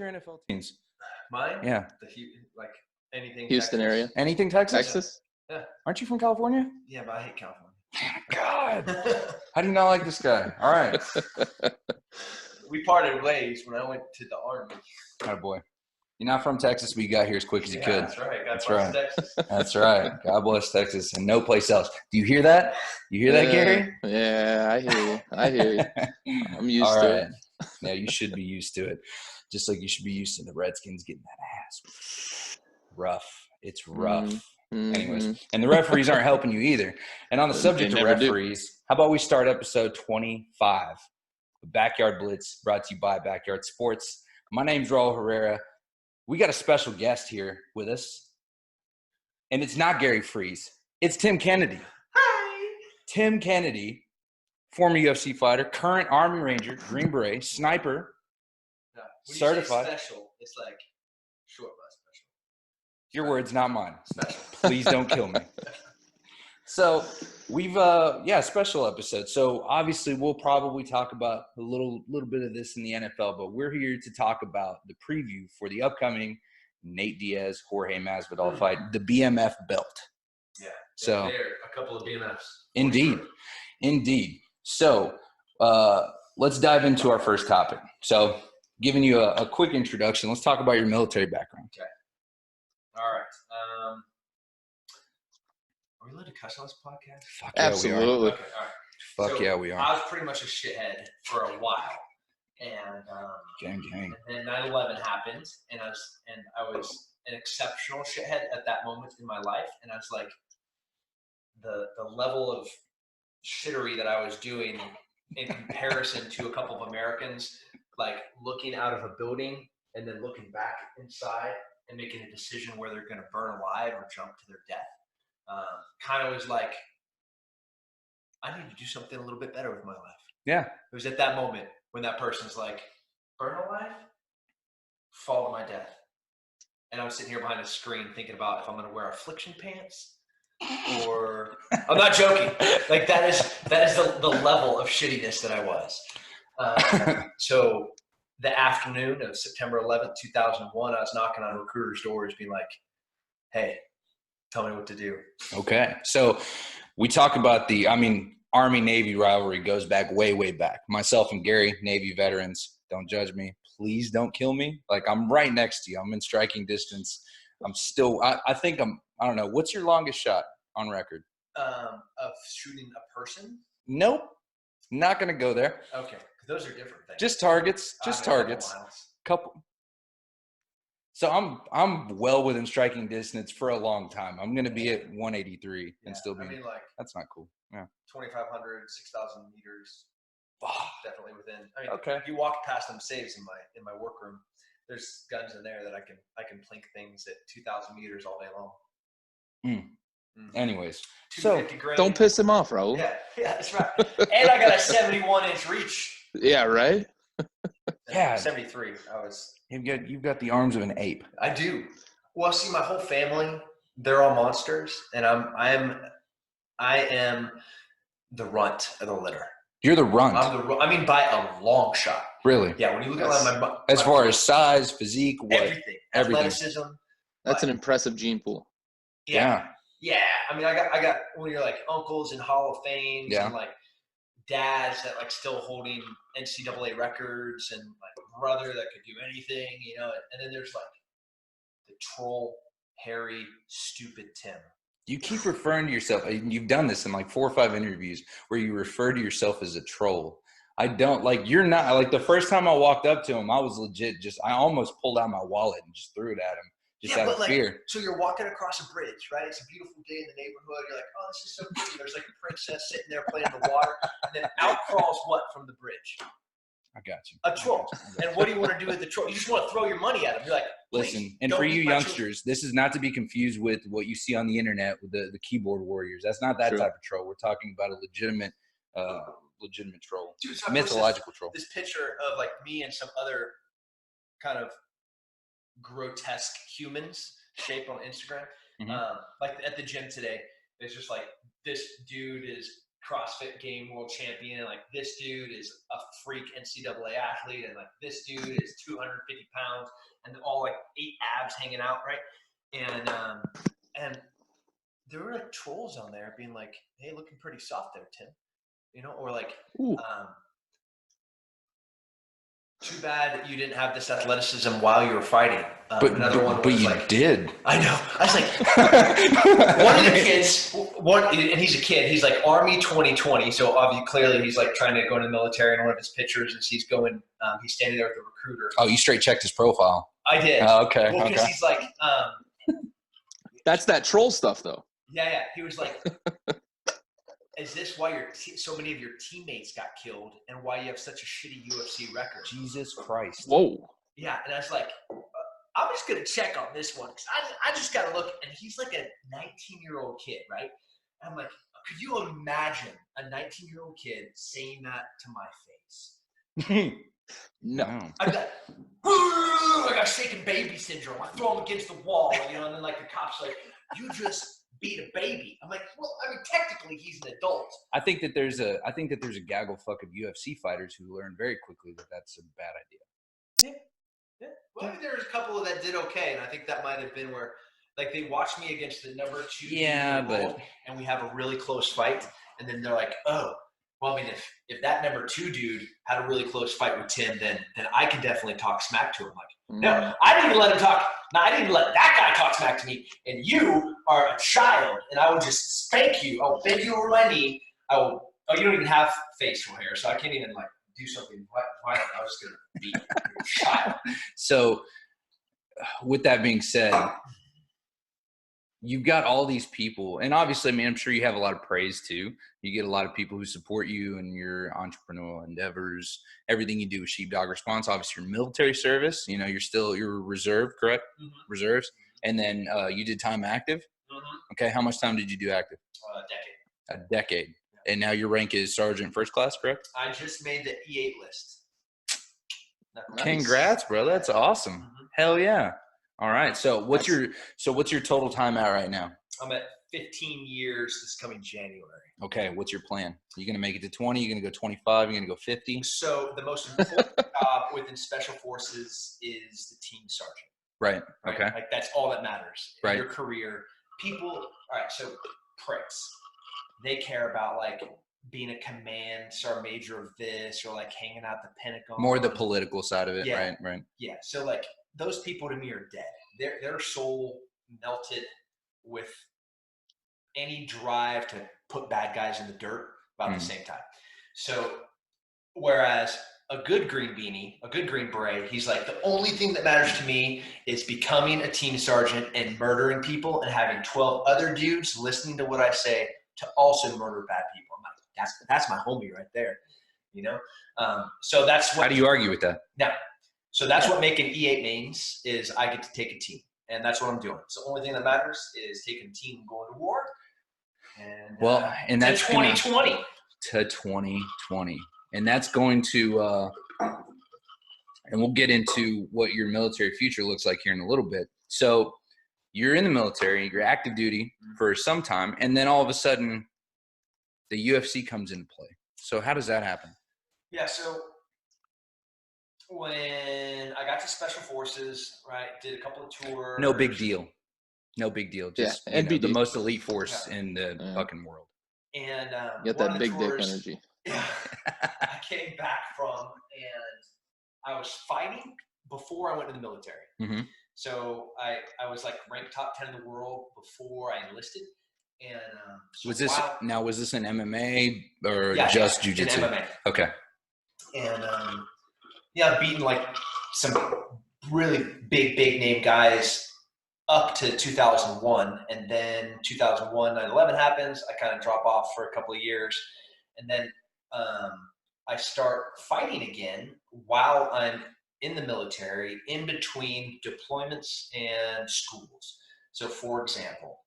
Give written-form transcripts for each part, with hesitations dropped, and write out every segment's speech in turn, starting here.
your NFL teams? Mine? Yeah. Like anything Houston Texas. area. Anything Texas? Texas? Yeah. Aren't you from California? Yeah, but I hate California. God. How do you not like this guy? All right. We parted ways when I went to the Army. Oh, boy. You're not from Texas, but you got here as quick as you could. That's right. God That's bless right. Texas. That's right. God bless Texas and no place else. Do you hear that? You hear that, Gary? Yeah, I hear you. I'm used to it. Yeah, you should be used to it. Just like you should be used to the Redskins getting that ass. Rough. It's rough. Mm-hmm. Anyways, and the referees aren't helping you either. And on the subject of referees, how about we start episode 25? The Backyard Blitz, brought to you by Backyard Sports. My name's Raul Herrera. We got a special guest here with us. And it's not Gary Freeze. It's Tim Kennedy. Hi. Tim Kennedy, former UFC fighter, current Army Ranger, Green Beret, sniper, No, when certified. You say special, it's like short but special. Your words, not mine. Special. Please don't kill me. So we've special episode. So obviously we'll probably talk about a little bit of this in the NFL, but we're here to talk about the preview for the upcoming Nate Diaz, Jorge Masvidal fight, the BMF belt. Yeah. So a couple of BMFs. Indeed. So let's dive into our first topic. So giving you a quick introduction, let's talk about your military background. Okay. All right. Are we allowed to cuss on this podcast? Fuck yeah, Absolutely. we are. Okay, all right. Fuck yeah, we are. I was pretty much a shithead for a while, and Gang. and then 9/11 happened, and I was an exceptional shithead at that moment in my life, and I was like, the level of shittery that I was doing in comparison to a couple of Americans, like looking out of a building and then looking back inside and making a decision where they're going to burn alive or jump to their death. Kind of was like, I need to do something a little bit better with my life. Yeah. It was at that moment when that person's like, burn alive, fall to my death. And I'm sitting here behind a screen thinking about if I'm going to wear affliction pants or I'm not joking. Like that is the level of shittiness that I was. So the afternoon of September 11th, 2001, I was knocking on recruiters' doors being like, hey, tell me what to do. Okay. So we talk about Army-Navy rivalry goes back way back. Myself and Gary, Navy veterans, don't judge me. Please don't kill me. Like, I'm right next to you. I'm in striking distance. I'm still – I think I don't know. What's your longest shot on record? Of shooting a person? Nope. Not going to go there. Okay. Those are different things. Just targets. Couple. So I'm well within striking distance for a long time. I'm going to be at 183 and still be. That's not cool. Yeah. 2,500, 6,000 meters. Definitely within. Okay. If you walk past them saves in my workroom, there's guns in there that I can plink things at 2,000 meters all day long. Anyways, so don't piss him off, Raul. Yeah, that's right. And I got a 71-inch reach. Yeah, right. Yeah, 73. You've got the arms of an ape. I do. Well, see, my whole family, they're all monsters, and I am the runt of the litter. You're the runt. By a long shot. Really? Yeah. When you look at my as far as size, physique, everything, athleticism. That's an impressive gene pool. Yeah. Yeah. I got when you're like uncles in Hall of Fame and like dads that like still holding NCAA records and like brother that could do anything, and then there's like the troll, hairy, stupid Tim. You keep referring to yourself. You've done this in like 4 or 5 interviews where you refer to yourself as a troll. I don't you're not like the first time I walked up to him, I was legit I almost pulled out my wallet and just threw it at him. Just out of fear. So you're walking across a bridge, right? It's a beautiful day in the neighborhood. You're like, oh, this is so pretty. There's like a princess sitting there playing in the water. And then out crawls what from the bridge? I got you. A troll. And what do you want to do with the troll? You just want to throw your money at him. You're like, listen, and for you youngsters, this is not to be confused with what you see on the internet with the keyboard warriors. That's not that type of troll. We're talking about a legitimate troll. Dude, so mythological troll. This picture of like me and some other kind of grotesque humans shape on Instagram. Like at the gym today, it's just like this dude is CrossFit game world champion. Like, this dude is a freak NCAA athlete, and like this dude is 250 pounds, and all like 8 abs hanging out, right? And there were like trolls on there being like, "Hey, looking pretty soft there, Tim," or like, "Too bad you didn't have this athleticism while you were fighting." Another one was you like, did. I know. I was like, one of the kids, and he's a kid. He's like Army 2020. So obviously, clearly, he's like trying to go into the military. And one of his pictures is he's going. He's standing there with the recruiter. Oh, you straight checked his profile. I did. Oh, okay. Well, because he's like, that's that troll stuff, though. Yeah. He was like, "Is this why so many of your teammates got killed, and why you have such a shitty UFC record?" Jesus Christ. Whoa. Yeah, and I was like, I'm just gonna check on this one because I just gotta look. And he's like a 19-year-old kid, right? And I'm like, could you imagine a 19-year-old kid saying that to my face? No. I got shaken baby syndrome. I throw him against the wall, and then like the cops like, "You just beat a baby." I'm like, well, I mean, technically he's an adult. I think that there's a gaggle fuck of UFC fighters who learn very quickly that that's a bad idea. Yeah. Well, I mean, there's a couple that did okay, and I think that might have been where, like, they watched me against the number 2 but and we have a really close fight, and then they're like, "Oh, well, I mean, if that number 2 dude had a really close fight with Tim, then I can definitely talk smack to him." Like, no, I didn't even let him talk. No, I didn't let that guy talk smack to me. And you are a child, and I will just spank you. I'll bend you over my knee. Oh, you don't even have facial hair, so I can't even like do something violent. I was just gonna beat you, child. So, with that being said, you've got all these people, and obviously, I mean, I'm sure you have a lot of praise too. You get a lot of people who support you and your entrepreneurial endeavors, everything you do with Sheepdog Response. Obviously, your military service, you're reserve, correct? Mm-hmm. Reserves. And then you did time active. Mm-hmm. Okay. How much time did you do active? A decade. Yeah. And now your rank is Sergeant First Class, correct? I just made the E8 list. Nice. Congrats, bro. That's awesome. Mm-hmm. Hell yeah. All right. So what's your total time at right now? I'm at 15 years this coming January. Okay. What's your plan? Are you going to make it to 20? You're going to go 25? You're going to go 50? So the most important job within Special Forces is the team sergeant. Right. Okay. Like, that's all that matters in right. your career. People, all right, so pricks, they care about like being a command sergeant major of this, or like hanging out the Pentagon. More the political side of it. Yeah. Right. Yeah. So like, those people to me are dead. Their soul melted with any drive to put bad guys in the dirt about the same time. So whereas a good green beanie, a good green beret, he's like, the only thing that matters to me is becoming a team sergeant and murdering people and having 12 other dudes listening to what I say to also murder bad people. I'm like, that's my homie right there, So that's what. How do you argue with that? Now, so that's what making E8 means, is I get to take a team, and that's what I'm doing. So the only thing that matters is taking a team and going to war. And and that's 2020 to 2020, and that's going to. And we'll get into what your military future looks like here in a little bit. So you're in the military, you're active duty for some time, and then all of a sudden, the UFC comes into play. So how does that happen? Yeah. So when I got to Special Forces, right, did a couple of tours. No big deal. Just the most elite force in the fucking world. And you got that big dick energy. Yeah, I came back from, and I was fighting before I went to the military. Mm-hmm. So I was like ranked top 10 in the world before I enlisted. And was this an MMA or just jiu-jitsu? MMA. Okay. And beating like some really big name guys up to 2001, and then 2001 9/11 happens. I kind of drop off for a couple of years, and then I start fighting again while I'm in the military, in between deployments and schools. So, for example,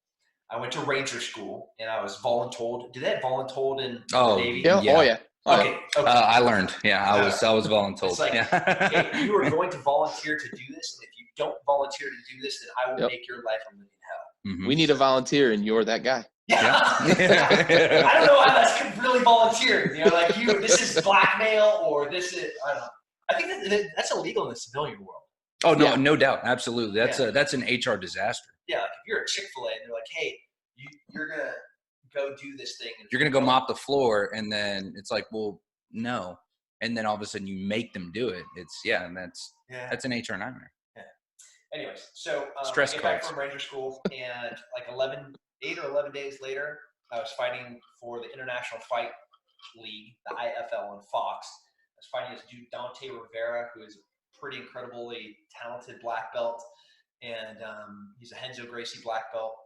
I went to Ranger School, and I was voluntold. Did they have voluntold in the Navy? Yeah. Oh, yeah. Okay. I learned. Yeah, I was voluntold. It's like, hey, you are going to volunteer to do this, and if you don't volunteer to do this, then I will make your life a living hell. Mm-hmm. We need a volunteer, and you're that guy. Yeah. I don't know how that's really volunteered. Like this is blackmail or this is, I don't know. I think that's illegal in the civilian world. Oh, no, no doubt. Absolutely. That's an HR disaster. Yeah, like if you're at Chick-fil-A and they're like, hey, you're going to go do this thing. You're going to go mop the floor, and then it's like, well, no. And then all of a sudden you make them do it. And that's an HR nightmare. Yeah. Anyways, so stress I get cards. back from Ranger School, and like 8 or 11 days later, I was fighting for the International Fight League, the IFL on Fox. I was fighting this dude, Dante Rivera, who is a pretty incredibly talented black belt. And he's a Henzo Gracie black belt.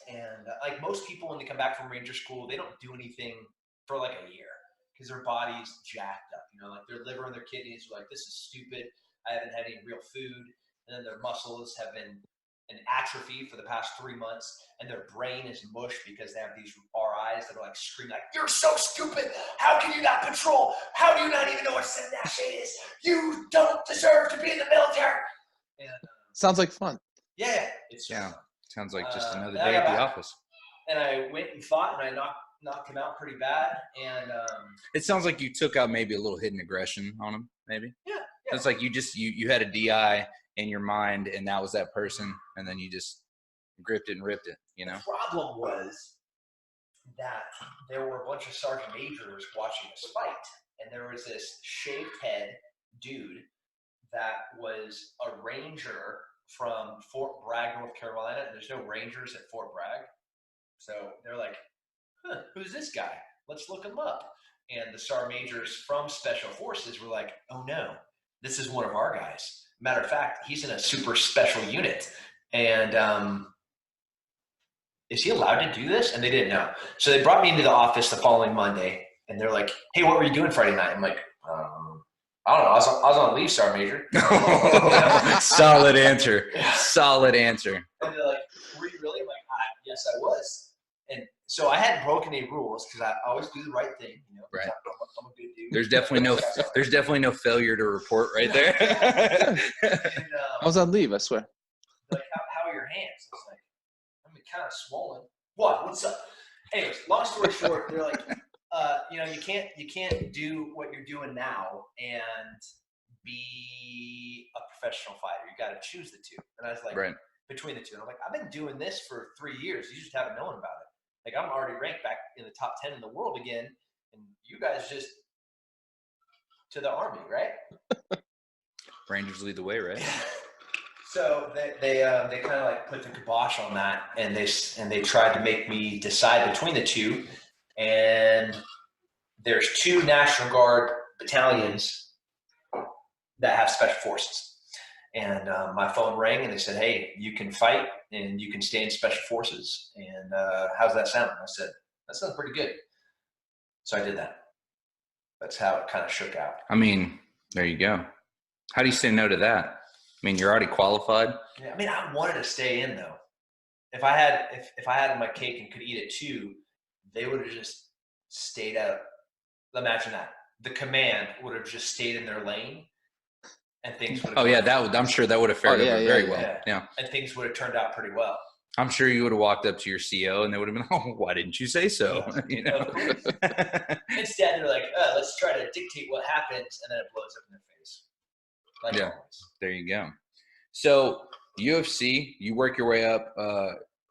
And like most people, when they come back from Ranger School, they don't do anything for like a year because their body's jacked up. Like their liver and their kidneys are like, this is stupid. I haven't had any real food. And then their muscles have been in atrophy for the past 3 months, and their brain is mush because they have these RIs that are like screaming like, you're so stupid. How can you not patrol? How do you not even know what Sendash is? You don't deserve to be in the military. And sounds like fun. Yeah, it's just fun. Sounds like just another day at the office. And I went and fought, and I knocked him out pretty bad. And it sounds like you took out maybe a little hidden aggression on him, maybe. Yeah. It's like you had a DI in your mind, and that was that person, and then you just gripped it and ripped it. The problem was that there were a bunch of sergeant majors watching us fight, and there was this shaved head dude that was a ranger from Fort Bragg, North Carolina, and there's no rangers at Fort Bragg. So they're like, who's this guy? Let's look him up. And the sergeant majors from Special Forces were like, oh no, this is one of our guys. Matter of fact, he's in a super special unit. And is he allowed to do this? And they didn't know. So they brought me into the office the following Monday, and they're like, hey, what were you doing Friday night? I'm like, I don't know. I was on leave, Sergeant Major. Solid answer. Solid answer. And they're like, were you really? I'm like, yes, I was. And so I hadn't broken any rules because I always do the right thing. Right. I'm a good dude. There's definitely no failure to report right there. And, I was on leave, I swear. Like, how are your hands? I was like, I'm kind of swollen. What's up? Anyways, long story short, they're like, you can't do what you're doing now and be a professional fighter. You got to choose the two. And I was like, between the two. And I'm like, I've been doing this for 3 years. You just haven't known about it. Like, I'm already ranked back in the top 10 in the world again, and you guys just to the Army, right? Rangers lead the way, right? So they kind of like put the kibosh on that, and they tried to make me decide between the two. And there's 2 National Guard battalions that have special forces. And my phone rang, and they said, hey, you can fight, and you can stay in special forces. And how's that sound? I said, that sounds pretty good. So I did that. That's how it kind of shook out. I mean, there you go. How do you say no to that? I mean, you're already qualified. Yeah, I mean, I wanted to stay in, though. If I had my cake and could eat it too, they would have just stayed out. Imagine that. The command would have just stayed in their lane. And things would have I'm sure that would have fared over very well. Yeah. And things would have turned out pretty well. I'm sure you would have walked up to your CO and they would have been, oh, why didn't you say so? Instead, they're like, let's try to dictate what happens, and then it blows up in their face. Like always. There you go. So UFC, you work your way up.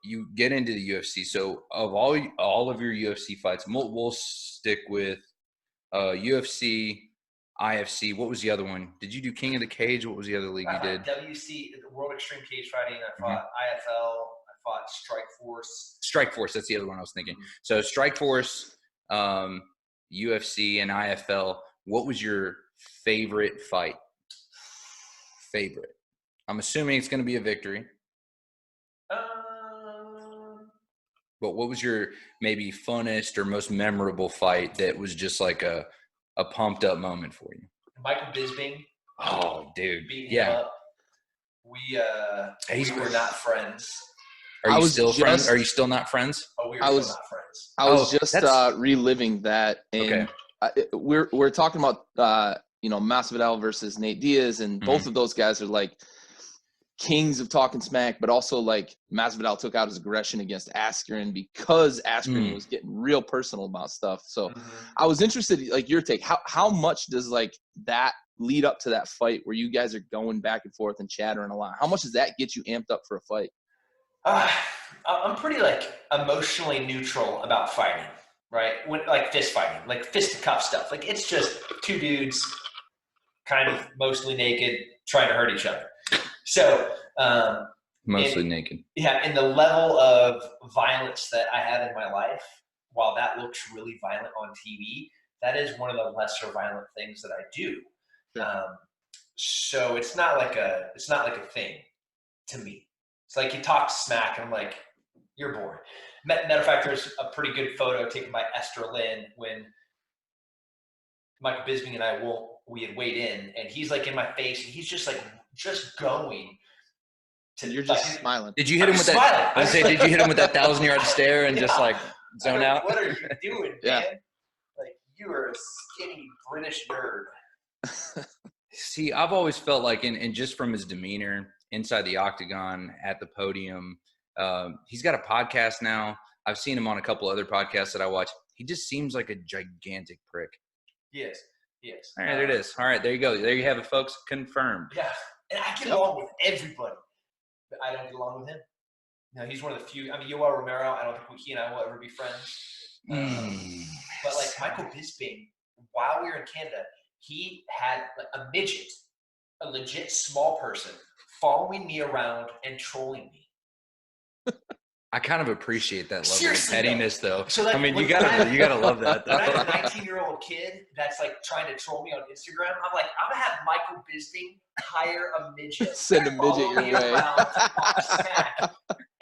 You get into the UFC. So of all of your UFC fights, we'll stick with UFC, IFC. What was the other one? Did you do King of the Cage? What was the other league you did? WC, World Extreme Cage Fighting. I fought IFL. I fought Strike Force. Strike Force. That's the other one I was thinking. So Strike Force, UFC, and IFL. What was your favorite fight? Favorite. I'm assuming it's going to be a victory. But what was your maybe funnest or most memorable fight that was just like a pumped up moment for you? Michael Bisping. Oh, dude. Beating him up. We were not friends. Are you still friends? Are you still not friends? Oh, we were still not friends. I was just reliving that, and we're talking about Masvidal versus Nate Diaz, and both of those guys are like kings of talking smack, but also like Masvidal took out his aggression against Askren because Askren was getting real personal about stuff. So I was interested, like your take, how much does like that lead up to that fight where you guys are going back and forth and chattering a lot? How much does that get you amped up for a fight? I'm pretty like emotionally neutral about fighting, right? When like fist fighting, like fisticuff stuff. Like it's just two dudes kind of mostly naked trying to hurt each other. So mostly naked. Yeah, in the level of violence that I have in my life, while that looks really violent on TV, that is one of the lesser violent things that I do. Sure. So it's not like a thing to me. It's like you talk smack, and I'm like, you're bored. Matter of fact, there's a pretty good photo taken by Esther Lynn when Michael Bisping and we had weighed in, and he's like in my face, and he's just like going. You're just smiling. Did you hit him with that? I say, did you hit him with that 1,000-yard stare and just like zone out? What are you doing, man? Like you are a skinny British nerd. See, I've always felt like, and just from his demeanor inside the octagon, at the podium, he's got a podcast now. I've seen him on a couple other podcasts that I watch. He just seems like a gigantic prick. Yes. All right, there it is. All right, there you go. There you have it, folks. Confirmed. Yeah, and I get along with everybody, but I don't get along with him. No, he's one of the few. I mean, Yoel Romero, I don't think he and I will ever be friends. But like Michael Bisping, while we were in Canada, he had like a midget, a legit small person, following me around and trolling me. I kind of appreciate that level of pettiness, though. So like, I mean, you gotta love that. When I have a 19-year-old kid that's like trying to troll me on Instagram, I'm like, I'm gonna have Michael Bisping hire a midget, send a midget your way.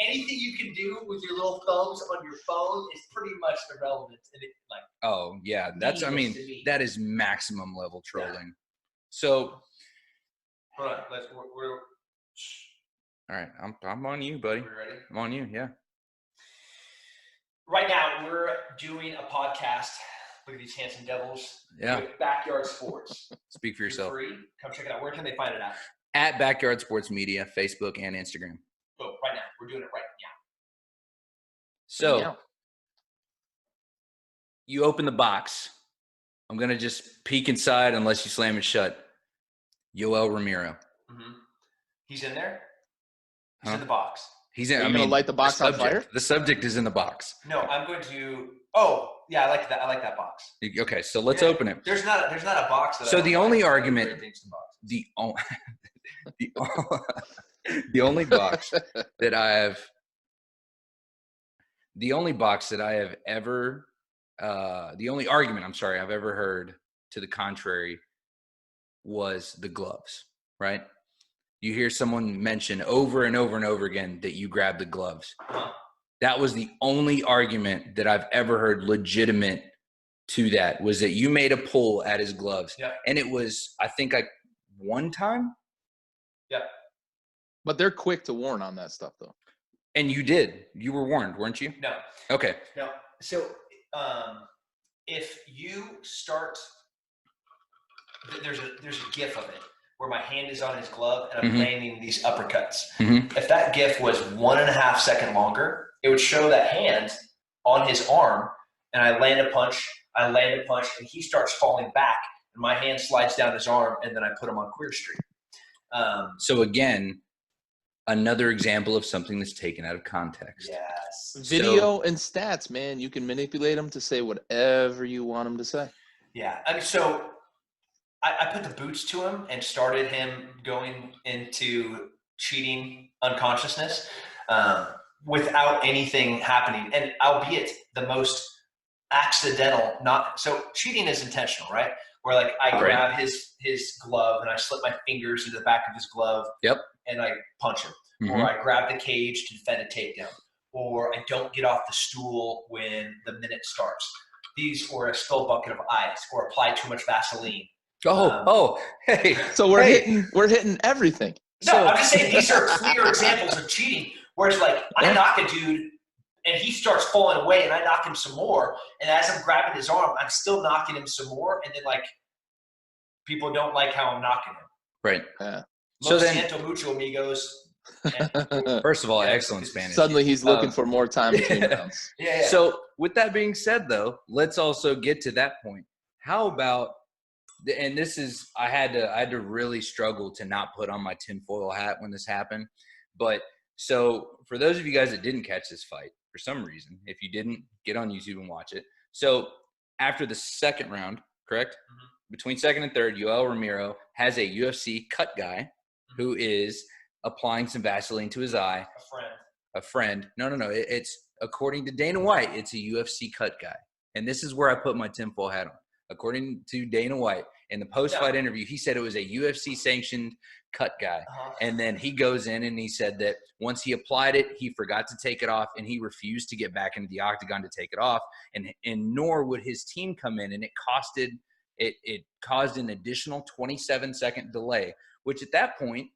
Anything you can do with your little thumbs on your phone is pretty much irrelevant. And it, like, oh yeah, that is maximum level trolling. Yeah. So, hold on, we're all right, I'm on you, buddy. Are you ready? I'm on you, yeah. Right now, we're doing a podcast. Look at these handsome devils. Yeah. With Backyard Sports. Speak for yourself. Free. Come check it out. Where can they find it at? At Backyard Sports Media, Facebook and Instagram. Oh, right now. We're doing it right now. So, you open the box. I'm going to just peek inside unless you slam it shut. Yoel Romero. Mm-hmm. He's in there? He's in the box. He's in. Are you going to light the box on fire? The subject is in the box. No, I'm going to. Oh, yeah, I like that. I like that box. Okay, so let's open it. There's not a box. That so the only argument, the only box that I have, the only argument I've ever heard to the contrary was the gloves, right? You hear someone mention over and over and over again that you grabbed the gloves. That was the only argument that I've ever heard legitimate to that, was that you made a pull at his gloves. Yeah. And it was, I think, one time. Yeah. But they're quick to warn on that stuff, though. And you did. You were warned, weren't you? No. Okay. No. So if you start, there's a GIF of it where my hand is on his glove and I'm landing these uppercuts. Mm-hmm. If that GIF was 1.5 seconds longer, it would show that hand on his arm, and I land a punch, and he starts falling back, and my hand slides down his arm, and then I put him on Queer Street. So again, another example of something that's taken out of context. Yes. Video and stats, man. You can manipulate them to say whatever you want them to say. Yeah. I mean, so I put the boots to him and started him going into cheating unconsciousness without anything happening. And albeit the most accidental, so cheating is intentional, right? Where like I grab his glove and I slip my fingers into the back of his glove. Yep. And I punch him. Mm-hmm. Or I grab the cage to defend a takedown. Or I don't get off the stool when the minute starts. Or a spill bucket of ice, or apply too much Vaseline. Hey. So we're hitting everything. No, I'm just saying these are clear examples of cheating. Whereas like I knock a dude and he starts falling away and I knock him some more. And as I'm grabbing his arm, I'm still knocking him some more. And then like people don't like how I'm knocking him. Right. Lo siento mucho, amigos. First of all, excellent Spanish. Suddenly he's looking for more time between rounds. Yeah. So with that being said, though, let's also get to that point. How about, and this is, I had to really struggle to not put on my tinfoil hat when this happened. But so for those of you guys that didn't catch this fight for some reason, if you didn't, get on YouTube and watch it. So after the second round, correct? Mm-hmm. Between second and third, Yoel Romero has a UFC cut guy who is applying some Vaseline to his eye. A friend. No. It's according to Dana White, it's a UFC cut guy. And this is where I put my tinfoil hat on. According to Dana White, in the post-fight interview, he said it was a UFC-sanctioned cut guy. And then he goes in and he said that once he applied it, he forgot to take it off, and he refused to get back into the octagon to take it off. And nor would his team come in, and it caused an additional 27-second delay, which at that point,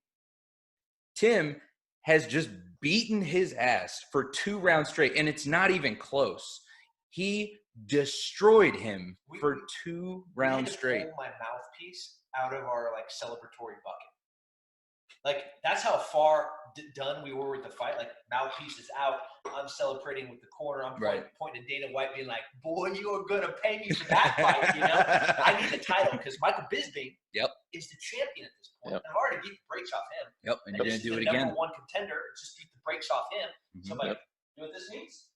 Tim has just beaten his ass for 2 rounds straight, and it's not even close. He destroyed him for 2 rounds straight. Pull my mouthpiece out of our celebratory bucket. That's how far done we were with the fight. Mouthpiece is out. I'm celebrating with the corner. I'm pointing to Dana White, being like, "Boy, you are gonna pay me for that fight." I need the title because Michael Bisping is the champion at this point. Yep. I've already beat the brakes off him. Yep, and you're gonna do it the again. Number 1 contender, just beat the brakes off him. So I'm like, you know what this means?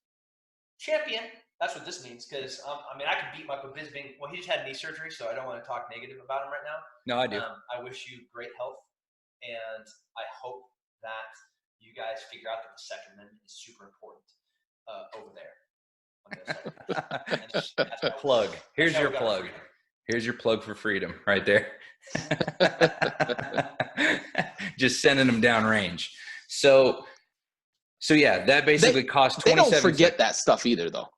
Champion. That's what this means, because I could beat Michael Bisping. Well, he just had knee surgery, so I don't want to talk negative about him right now. No, I do. I wish you great health, and I hope that you guys figure out that the Second Amendment is super important over there. Plug. Here's your plug. Here's your plug for freedom right there. Just sending them down range. So yeah, that basically cost 27 They don't forget that stuff either, though.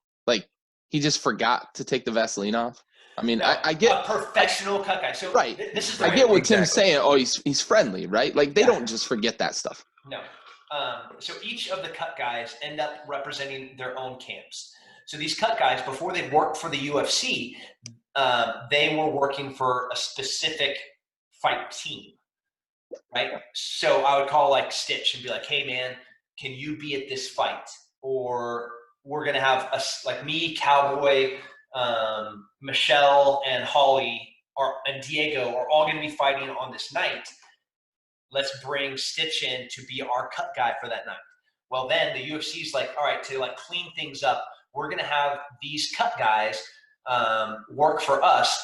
He just forgot to take the Vaseline off. I mean, I get a professional cut guy. So this is I get what Tim's saying. Oh, he's friendly, right? They don't just forget that stuff. No. So each of the cut guys end up representing their own camps. So these cut guys, before they worked for the UFC, they were working for a specific fight team, right? So I would call Stitch and be like, "Hey, man, can you be at this fight?" Or we're going to have me, Cowboy, Michelle, and Holly and Diego are all going to be fighting on this night. Let's bring Stitch in to be our cut guy for that night. Well, then the UFC's like, all right, to clean things up, we're going to have these cut guys work for us,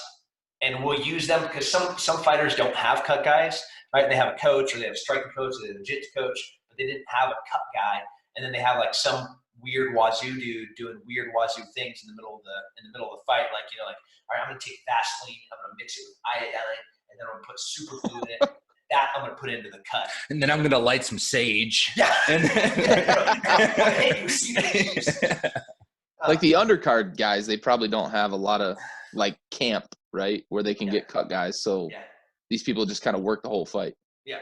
and we'll use them because some fighters don't have cut guys, right? They have a coach, or they have a striking coach, or they have a jiu-jitsu coach, but they didn't have a cut guy. And then they have some weird wazoo dude doing weird wazoo things in the middle of the fight. All right, I'm gonna take Vaseline, I'm gonna mix it with iodine, and then I'm gonna put super glue in it. That I'm gonna put into the cut. And then I'm gonna light some sage. Yeah. The undercard guys, they probably don't have a lot of camp, right, where they can get cut guys. So these people just kind of work the whole fight. Yeah.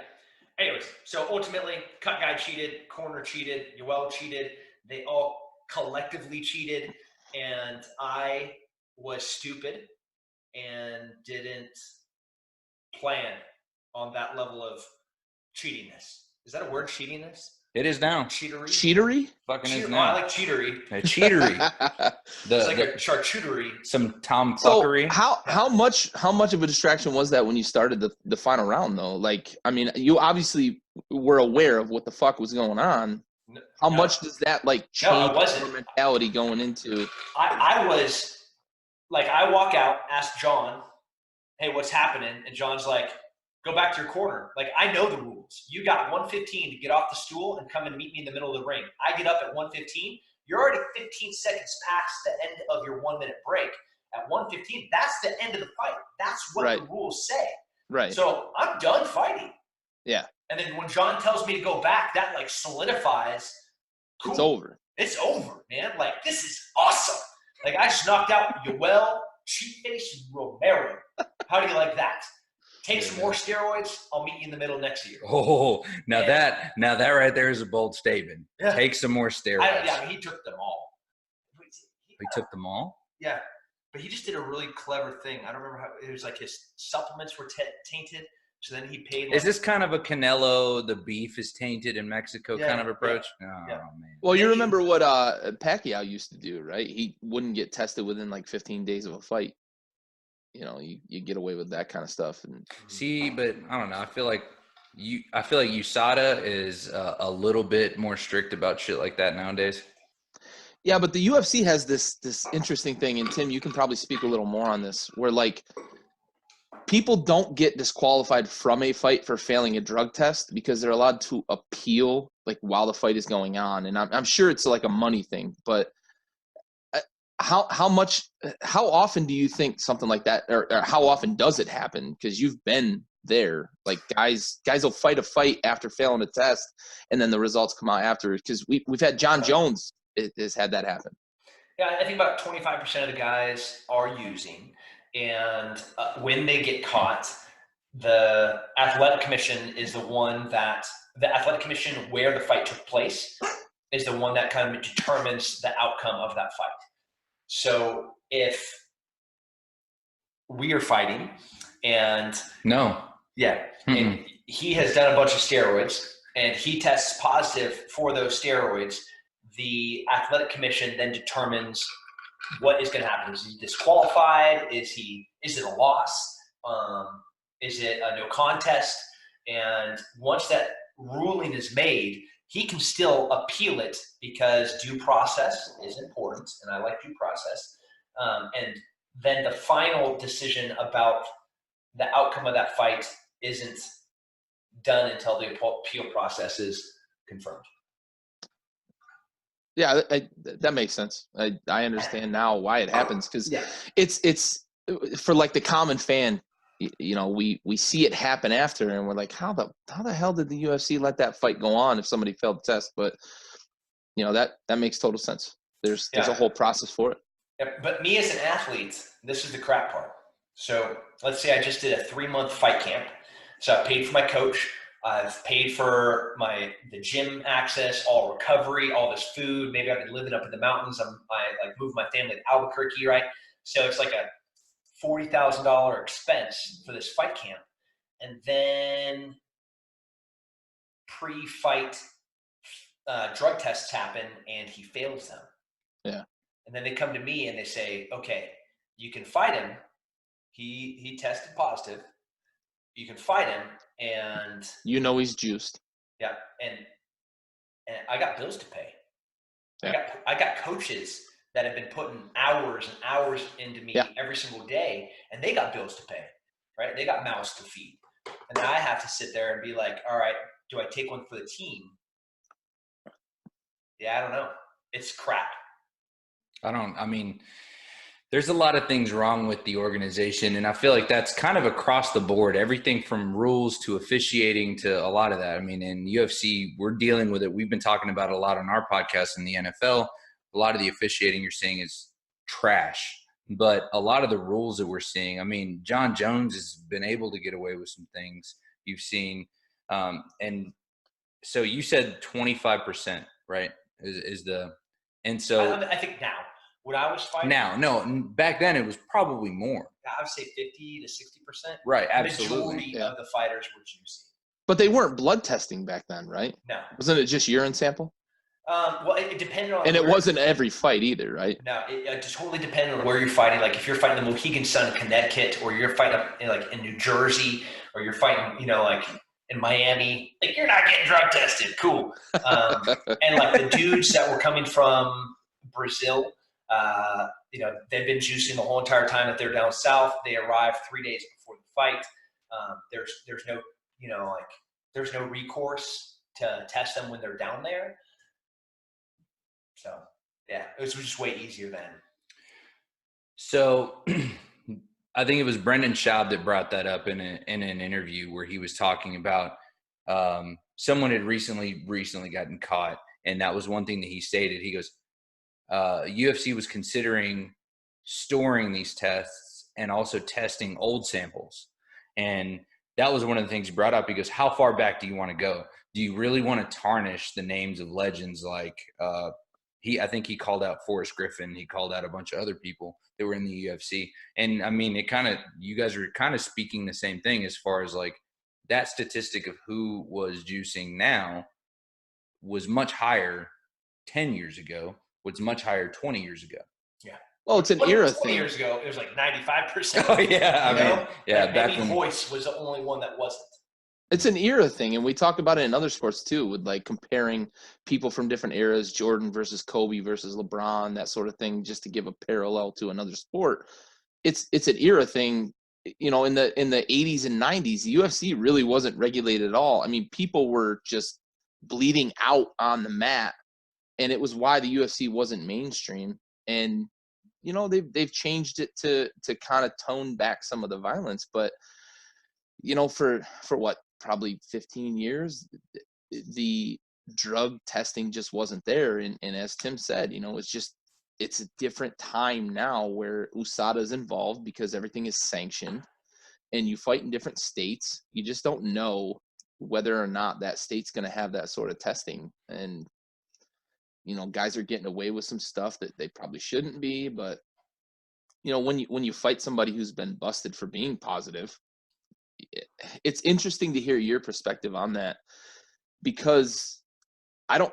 Anyways, so ultimately, cut guy cheated, corner cheated, Yoel cheated. They all collectively cheated, and I was stupid and didn't plan on that level of cheatiness. Is that a word, cheatiness? It is now. Cheatery? Cheatery? Fucking is Oh, now. I like cheatery. Cheatery. It's like a charcuterie. Some tomfuckery. So how much of a distraction was that when you started the final round, though? You obviously were aware of what the fuck was going on. How much does that change your mentality going into? I was I walk out, ask John, "Hey, what's happening?" And John's like, "Go back to your corner." I know the rules. You got 1:15 to get off the stool and come and meet me in the middle of the ring. I get up at 1:15. You're already 15 seconds past the end of your 1-minute break. At 1:15, that's the end of the fight. That's what the rules say. Right. So I'm done fighting. Yeah. And then when John tells me to go back, that solidifies. Cool. It's over. It's over, man. This is awesome. I just knocked out Yoel Cheatface Romero. How do you like that? Take some more steroids. I'll meet you in the middle next year. Oh, now that right there is a bold statement. Yeah. Take some more steroids. He took them all. He took them all? Yeah. But he just did a really clever thing. I don't remember how it was his supplements were tainted. So then he paid. Is this kind of a Canelo, the beef is tainted in Mexico kind of approach? Yeah, oh, yeah. Man. Well, you remember what Pacquiao used to do, right? He wouldn't get tested within like 15 days of a fight. You know, you get away with that kind of stuff. And see, but I don't know. I feel like USADA is a little bit more strict about shit like that nowadays. Yeah, but the UFC has this interesting thing, and Tim, you can probably speak a little more on this, where like people don't get disqualified from a fight for failing a drug test because they're allowed to appeal like while the fight is going on, and I'm sure it's like a money thing, but how often do you think something like that, or how often does it happen? Because you've been there, like guys will fight a fight after failing a test, and then the results come out after. Because we've had John Jones has had that happen. Yeah, I think about 25% of the guys are using, and when they get caught, the athletic commission is the one that the athletic commission where the fight took place is the one that kind of determines the outcome of that fight. So if we are fighting and and he has done a bunch of steroids and he tests positive for those steroids, the athletic commission then determines what is going to happen. Is he disqualified? Is it a loss? Is it a no contest? And once that ruling is made, he can still appeal it because due process is important, and I like due process. And then the final decision about the outcome of that fight isn't done until the appeal process is confirmed. Yeah, that makes sense. I understand now why it happens, because it's for like the common fan. You know, we see it happen after, and we're like, how the hell did the UFC let that fight go on if somebody failed the test? But you know, that makes total sense. There's a whole process for it. Yeah, but me as an athlete, this is the crap part. So let's say I just did a 3-month fight camp. So I paid for my coach. I've paid for the gym access, all recovery, all this food. Maybe I've been living up in the mountains. I like moved my family to Albuquerque, right? So it's like a $40,000 expense for this fight camp. And then pre-fight drug tests happen and he fails them. Yeah. And then they come to me and they say, okay, you can fight him. He tested positive. You can fight him, and you know he's juiced. Yeah, and I got bills to pay. Yeah. I got coaches that have been putting hours and hours into me every single day, and they got bills to pay, right? They got mouths to feed. And then I have to sit there and be like, all right, do I take one for the team? Yeah, I don't know. It's crap. There's a lot of things wrong with the organization, and I feel like that's kind of across the board, everything from rules to officiating to a lot of that. I mean, in UFC, we're dealing with it. We've been talking about it a lot on our podcast in the NFL. A lot of the officiating you're seeing is trash, but a lot of the rules that we're seeing, I mean, John Jones has been able to get away with some things you've seen. And so you said 25%, right? And so I think now. When I was fighting, back then it was probably more. I would say 50 to 60%. Right, the absolutely. Majority of the fighters were juicy. But they weren't blood testing back then, right? No. Wasn't it just urine sample? Well, it depended on. And it wasn't every fight either, right? No, it just totally depended on where you're fighting. Like if you're fighting the Mohegan Sun, Connecticut, or you're fighting up in New Jersey, or you're fighting, like in Miami, like you're not getting drug tested. Cool. And like the dudes that were coming from Brazil. They've been juicing the whole entire time that they're down south. They arrive 3 days before the fight. There's no, there's no recourse to test them when they're down there. So yeah, it was just way easier then. So I think it was Brendan Schaub that brought that up in an interview where he was talking about someone had recently gotten caught, and that was one thing that he stated. He goes, UFC was considering storing these tests and also testing old samples. And that was one of the things he brought up. He goes, how far back do you want to go? Do you really want to tarnish the names of legends like I think he called out Forrest Griffin. He called out a bunch of other people that were in the UFC. And I mean, you guys are kind of speaking the same thing as far as like that statistic of who was juicing now was much higher 10 years ago, was much higher 20 years ago. Yeah. Well, it's an era thing. 20 years ago, it was like 95%. Oh, yeah. I mean, yeah. Like maybe Hoist was the only one that wasn't. It's an era thing, and we talk about it in other sports too, with like comparing people from different eras, Jordan versus Kobe versus LeBron, that sort of thing, just to give a parallel to another sport. It's an era thing. You know, in the 80s and 90s, the UFC really wasn't regulated at all. I mean, people were just bleeding out on the mat, and it was why the UFC wasn't mainstream. And you know, they've changed it to kind of tone back some of the violence, but you know, for what, probably 15 years, the drug testing just wasn't there. And as Tim said, you know, it's a different time now where USADA is involved because everything is sanctioned and you fight in different states. You just don't know whether or not that state's going to have that sort of testing. And, you know, guys are getting away with some stuff that they probably shouldn't be. But, you know, when you fight somebody who's been busted for being positive, it's interesting to hear your perspective on that, because I don't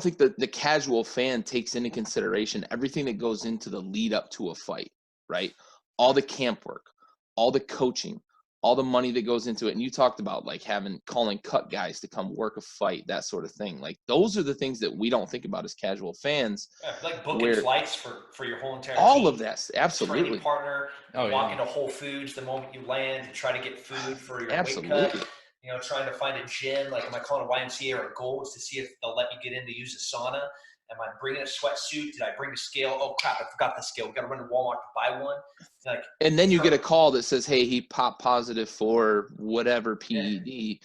think that the casual fan takes into consideration everything that goes into the lead up to a fight, right? All the camp work, all the coaching, all the money that goes into it. And you talked about like calling cut guys to come work a fight, that sort of thing. Like those are the things that we don't think about as casual fans. Yeah, like booking flights for your whole entire all team, of that, absolutely. Training partner, walking to Whole Foods the moment you land to try to get food for your weight cut. You know, trying to find a gym, like am I calling a YMCA or a Gold's to see if they'll let me get in to use a sauna? Am I bringing a sweatsuit? Did I bring a scale? Oh crap, I forgot the scale. We got to run to Walmart to buy one. Like, and then you get a call that says, hey, he popped positive for whatever PED. Yeah.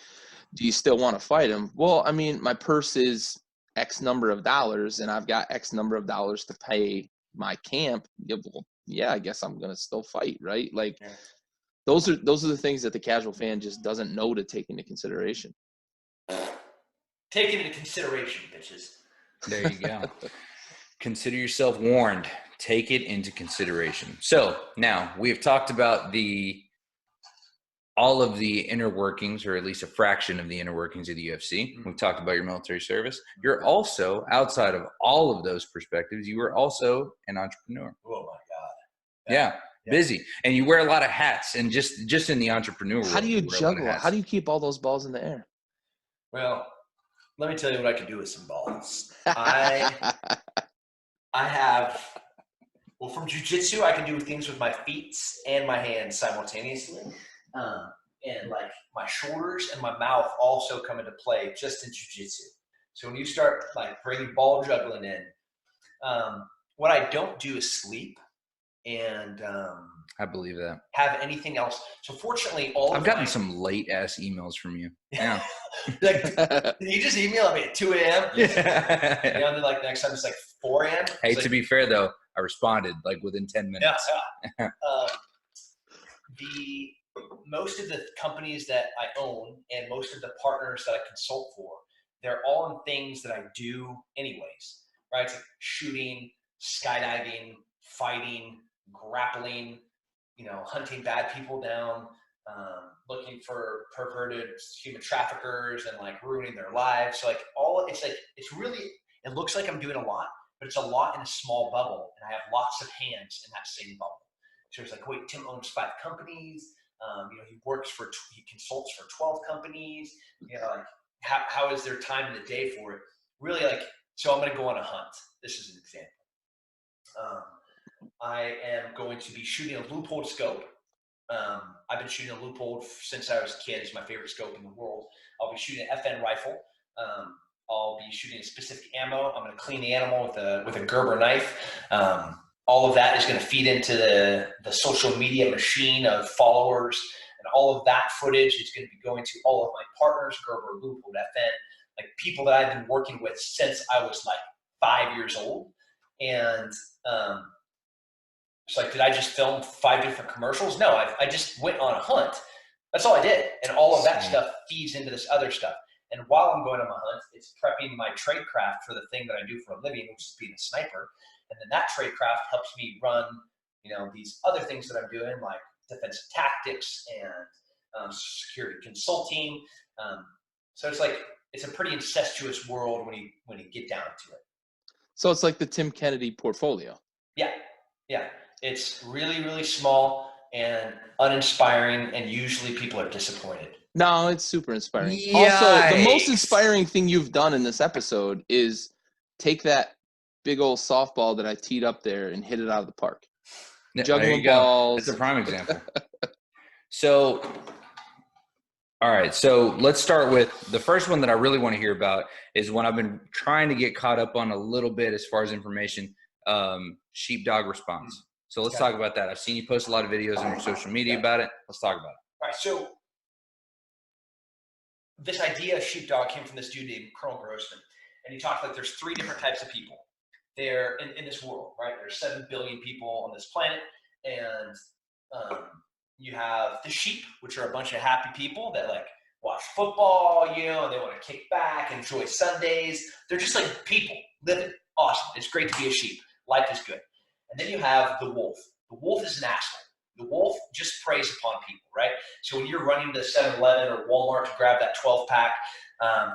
Do you still want to fight him? Well, I mean, my purse is X number of dollars and I've got X number of dollars to pay my camp. Yeah, I guess I'm going to still fight, right? Like those are the things that the casual fan just doesn't know to take into consideration. Take it into consideration, bitches. There you go. Consider yourself warned. Take it into consideration. So now we have talked about all of the inner workings, or at least a fraction of the inner workings of the UFC. We've talked about your military service. You're also, outside of all of those perspectives, you were also an entrepreneur. Oh my God. Yeah. Busy. And you wear a lot of hats, and just in the entrepreneur world. How do you juggle? How do you keep all those balls in the air? Well, let me tell you what I can do with some balls. I have, well, from jiu-jitsu, I can do things with my feet and my hands simultaneously. And like my shoulders and my mouth also come into play just in jiu-jitsu. So when you start like bringing ball juggling in, what I don't do is sleep and I believe that. Have anything else. So fortunately, I've gotten some late ass emails from you. Yeah. Like, you just email me at 2 a.m. Yeah. You know, and then like next time it's like 4 a.m. Hey, like, to be fair though, I responded like within 10 minutes. Yeah. The most of the companies that I own and most of the partners that I consult for, they're all in things that I do anyways, right? It's like shooting, skydiving, fighting, grappling, you know, hunting bad people down, looking for perverted human traffickers and like ruining their lives. So like it's really, it looks like I'm doing a lot, but it's a lot in a small bubble. And I have lots of hands in that same bubble. So it's like, wait, Tim owns 5 companies. You know, he consults for 12 companies. You know, like how is there time in the day for it? Really, like, so I'm going to go on a hunt. This is an example. I am going to be shooting a loophole scope. I've been shooting a loophole since I was a kid. It's my favorite scope in the world. I'll be shooting an FN rifle. I'll be shooting a specific ammo. I'm going to clean the animal with a Gerber knife. All of that is going to feed into the social media machine of followers, and all of that footage is going to be going to all of my partners, Gerber, Loophole, FN, like people that I've been working with since I was like 5 years old. And it's like, did I just film 5 different commercials? No, I just went on a hunt. That's all I did. And all of that stuff feeds into this other stuff. And while I'm going on my hunt, it's prepping my trade craft for the thing that I do for a living, which is being a sniper. And then that trade craft helps me run, you know, these other things that I'm doing, like defensive tactics and security consulting. So it's like, it's a pretty incestuous world when you get down to it. So it's like the Tim Kennedy portfolio. Yeah. Yeah. It's really, really small and uninspiring, and usually people are disappointed. No, it's super inspiring. Yikes. Also, the most inspiring thing you've done in this episode is take that big old softball that I teed up there and hit it out of the park. Juggling balls. That's a prime example. So, all right. So let's start with the first one that I really want to hear about is one I've been trying to get caught up on a little bit as far as information, Sheepdog Response. So let's talk about that. I've seen you post a lot of videos on your social media about it. Let's talk about it. All right. So this idea of Sheepdog came from this dude named Colonel Grossman. And he talked like there's 3 different types of people there in this world, right? There's 7 billion people on this planet. And you have the sheep, which are a bunch of happy people that like watch football, and they want to kick back, enjoy Sundays. They're just like people living awesome. It's great to be a sheep. Life is good. And then you have the wolf. The wolf is an asshole. The wolf just preys upon people, right? So when you're running to 7-Eleven or Walmart to grab that 12-pack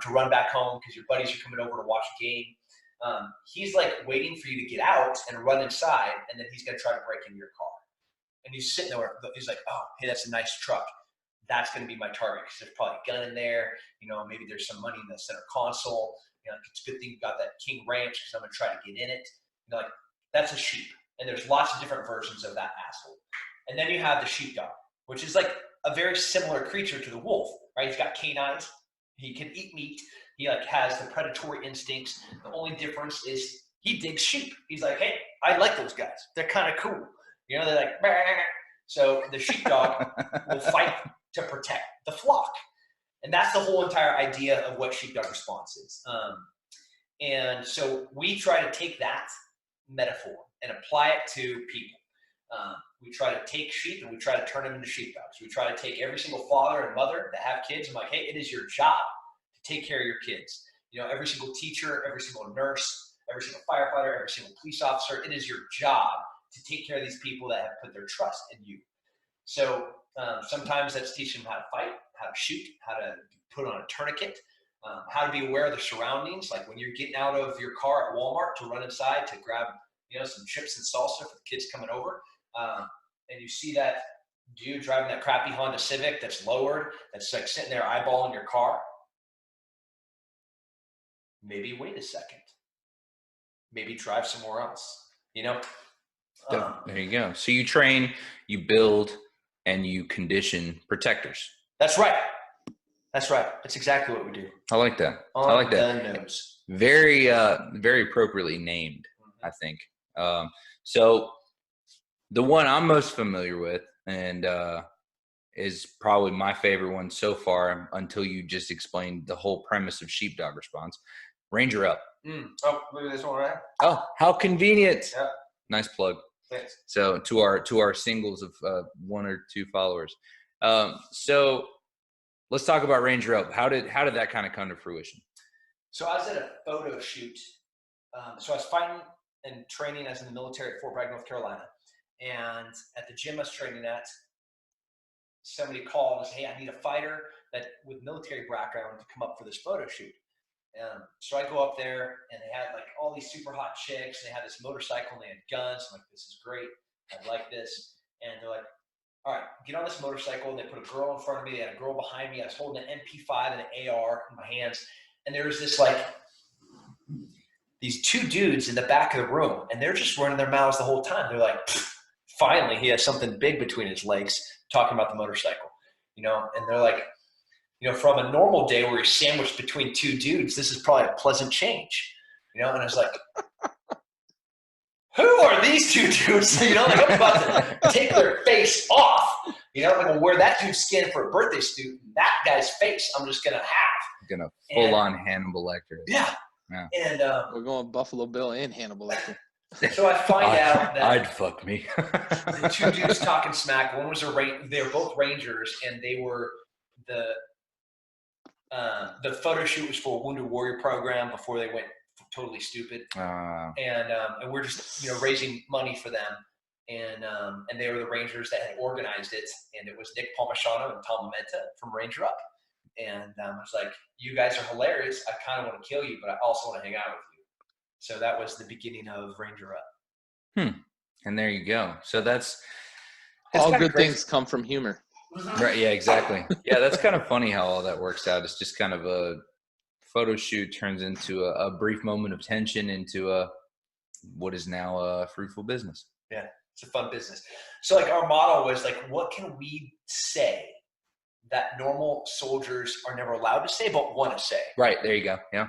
to run back home because your buddies are coming over to watch a game, he's like waiting for you to get out and run inside, and then he's going to try to break into your car. And he's sitting there, he's like, oh, hey, that's a nice truck. That's going to be my target because there's probably a gun in there. Maybe there's some money in the center console. It's a good thing you got that King Ranch because I'm going to try to get in it. Like, that's a sheep. And there's lots of different versions of that asshole. And then you have the sheepdog, which is like a very similar creature to the wolf, right? He's got canines. He can eat meat. He like has the predatory instincts. The only difference is he digs sheep. He's like, hey, I like those guys. They're kind of cool. They're like, bah. So the sheepdog will fight to protect the flock. And that's the whole entire idea of what Sheepdog Response is. And so we try to take that metaphor and apply it to people. We try to take sheep and we try to turn them into sheepdogs. We try to take every single father and mother that have kids and like, hey, it is your job to take care of your kids. Every single teacher, every single nurse, every single firefighter, every single police officer, it is your job to take care of these people that have put their trust in you. So sometimes that's teaching them how to fight, how to shoot, how to put on a tourniquet, how to be aware of the surroundings. Like when you're getting out of your car at Walmart to run inside to grab, some chips and salsa for the kids coming over, and you see that dude driving that crappy Honda Civic that's lowered, that's like sitting there eyeballing your car. Maybe wait a second. Maybe drive somewhere else. There you go. So you train, you build, and you condition protectors. That's right. That's right. That's exactly what we do. I like that. On I like that. the nose. Very, very appropriately named, I think. So the one I'm most familiar with and is probably my favorite one so far until you just explained the whole premise of Sheepdog Response. Ranger Up. Oh, look at this one right. Oh, how convenient. Yeah. Nice plug. Thanks. So to our singles of 1 or 2 followers. So let's talk about Ranger Up. How did that kind of come to fruition? So I was at a photo shoot. So I was fighting and training as in the military at Fort Bragg, North Carolina. And at the gym I was training at, somebody called and said, hey, I need a fighter that with military background to come up for this photo shoot. So I go up there and they had like all these super hot chicks. And they had this motorcycle and they had guns. I'm like, this is great. I like this. And they're like, all right, get on this motorcycle. And they put a girl in front of me. They had a girl behind me. I was holding an MP5 and an AR in my hands. And there was this like, these 2 dudes in the back of the room. And they're just running their mouths the whole time. They're like, finally, he has something big between his legs talking about the motorcycle, and they're like, from a normal day where you're sandwiched between 2 dudes, this is probably a pleasant change, and I was like, who are these 2 dudes? Like I'm about to take their face off, like where that dude's skin for a birthday suit, that guy's face, I'm just going to have. Full on Hannibal Lecter. Yeah. And we're going Buffalo Bill and Hannibal Lecter. So I find out that I'd fuck me. the 2 dudes talking smack. One was they were both Rangers, and they were the photo shoot was for a Wounded Warrior program before they went totally stupid. And we're just raising money for them. and they were the Rangers that had organized it, and it was Nick Palmisano and Tom Menta from Ranger Up. And I was like, you guys are hilarious. I kind of want to kill you, but I also want to hang out with you. So that was the beginning of Ranger Up. And there you go. So that's all good things come from humor. Right. Yeah, exactly. Yeah, that's kind of funny how all that works out. It's just kind of a photo shoot turns into a brief moment of tension into what is now a fruitful business. Yeah, it's a fun business. So like our motto was like, what can we say that normal soldiers are never allowed to say but want to say? Right. There you go. Yeah.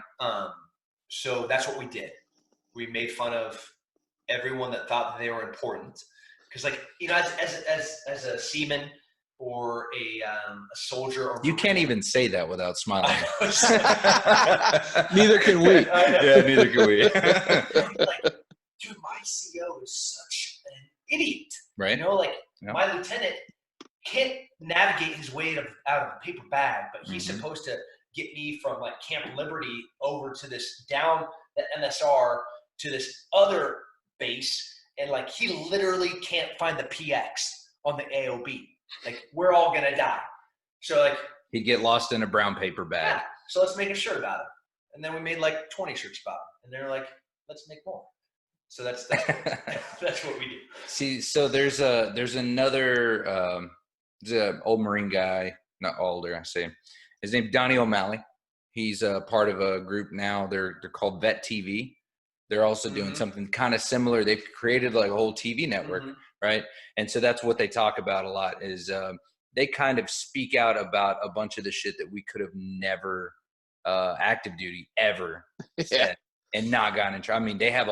So that's what we did. We made fun of everyone that thought that they were important. Because like, you know, as a seaman or a soldier, or you can't even say that without smiling. Neither can we. Yeah, neither can we. Like, dude, my CO is such an idiot. Right. You know, like my lieutenant can't navigate his way out of a paper bag, but he's supposed to get me from like Camp Liberty over to this down the MSR to this other base, and like he literally can't find the PX on the AOB. Like we're all gonna die. So like he'd get lost in a brown paper bag. Yeah. So let's make a shirt about him. And then we made like 20 shirts about him. And they're like, let's make more. So that's that's what we do. See, so there's another old Marine guy, not older, I say. His name's Donnie O'Malley. He's a part of a group now. They're called Vet TV. They're also doing something kind of similar. They've created like a whole TV network, right? And so that's what they talk about a lot is they kind of speak out about a bunch of the shit that we could have never active duty ever said and not gotten in trouble. I mean, they have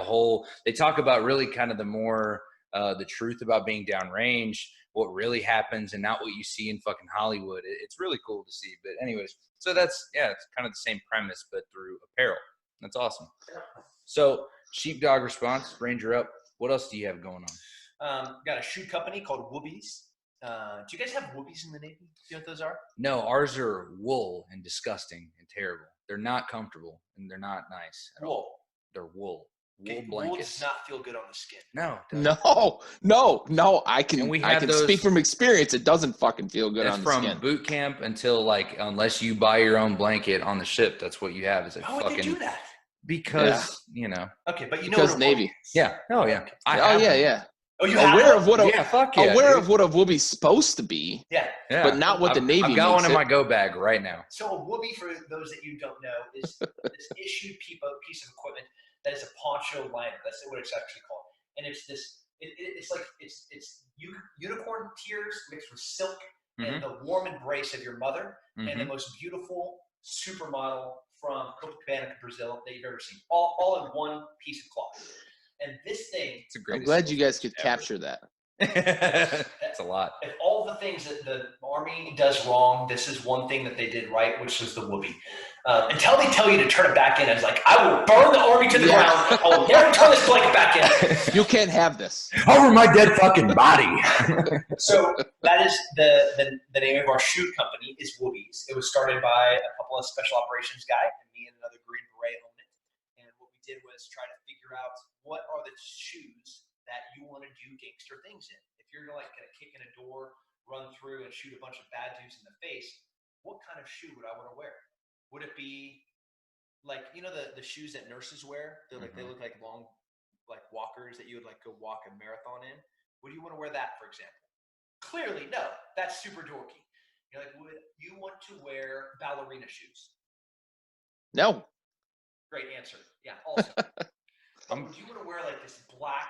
they talk about really kind of the more the truth about being downrange, what really happens and not what you see in fucking Hollywood. It's really cool to see. But anyways, so it's kind of the same premise, but through apparel. That's awesome. So Sheepdog Response, Ranger Up. What else do you have going on? Got a shoe company called Woobies. Do you guys have Woobies in the Navy? Do you know what those are? No, ours are wool and disgusting and terrible. They're not comfortable and they're not nice at all. They're wool. Wool blankets. Wool does not feel good on the skin. No. I can speak from experience. It doesn't fucking feel good on the skin. From boot camp until unless you buy your own blanket on the ship, that's what you have. Is Why would they do that? Because you know. Okay, but because Navy. Yeah. Oh yeah. Oh, you aware have of what? Aware dude. of what a Woobie's supposed to be. Yeah. But not what the Navy. I've got one in my go bag right now. So a Woobie, for those that you don't know, is this issued piece of equipment that is a poncho liner. That's what it's actually called. And it's this. It's like it's unicorn tears mixed with silk and the warm embrace of your mother and the most beautiful supermodel from Copacabana, Brazil that you've ever seen. All in one piece of cloth. And this thing, I'm glad you guys could capture that. That's a lot. If all the things that the Army does wrong, this is one thing that they did right, which was the Woobie. Until they tell you to turn it back in, I was like, I will burn the Army to the ground. I will never turn this blanket back in. You can't have this. Over my dead fucking body. So that is the name of our shoe company is Woobies. It was started by a couple of special operations guys, and me and another Green Beret owned it. And what we did was try to figure out what are the shoes that you want to do gangster things in. If you're gonna kick in a door, run through and shoot a bunch of bad dudes in the face, what kind of shoe would I want to wear? Would it be like, you know, the shoes that nurses wear? They're like they look like long walkers that you would go walk a marathon in. Would you want to wear that, for example? Clearly, no. That's super dorky. You're like, would you want to wear ballerina shoes? No. Great answer. Yeah, also. Would you want to wear this black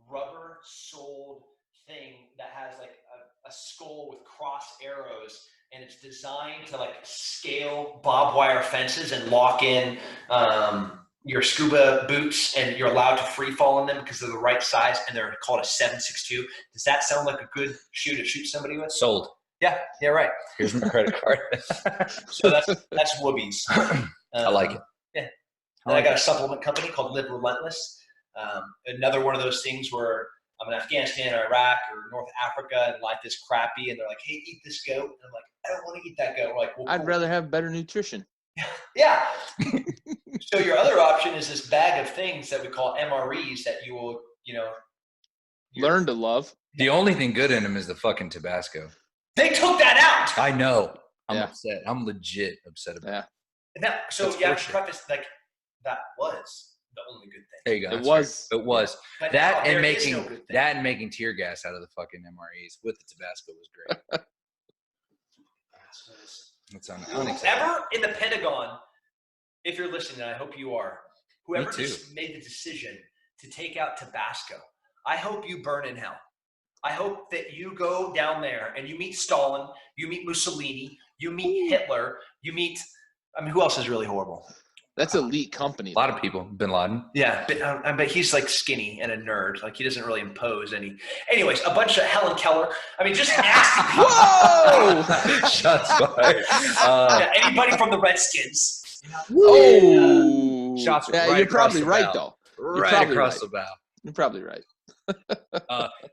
rubber-soled thing that has a skull with cross arrows, and it's designed to scale barbed wire fences and lock in your scuba boots, and you're allowed to free fall in them because they're the right size, and they're called a 7.62. Does that sound like a good shoe to shoot somebody with? Sold. Yeah, right. Here's my credit card. So that's Woobies. I like it. Yeah. And I got a supplement company called Relentless. Another one of those things where I'm in Afghanistan or Iraq or North Africa and life is crappy, and they're like, "Hey, eat this goat." And I'm like, "I don't want to eat that goat." We're like, well, I'd rather have better nutrition. Yeah. So your other option is this bag of things that we call MREs that you will, learn to love. The only thing good in them is the fucking Tabasco. They took that out. I know. I'm upset. I'm legit upset about it. So you have to preface like that was the only good thing. There you go. It was. It was. But That now and there making tear gas out of the fucking MREs with the Tabasco was great. That's unacceptable. Whoever in the Pentagon, if you're listening, and I hope you are, whoever just made the decision to take out Tabasco, I hope you burn in hell. I hope that you go down there and you meet Stalin, you meet Mussolini, you meet Hitler, you meet, who else is really horrible? That's elite company. A lot of people. Bin Laden. Yeah, but he's like skinny and a nerd. Like he doesn't really impose any. Anyways, a bunch of Helen Keller. Just nasty people. Whoa! Shots fired. Anybody from the Redskins. Oh! Shots Yeah, you're probably right, though. Right across the bow. You're probably right.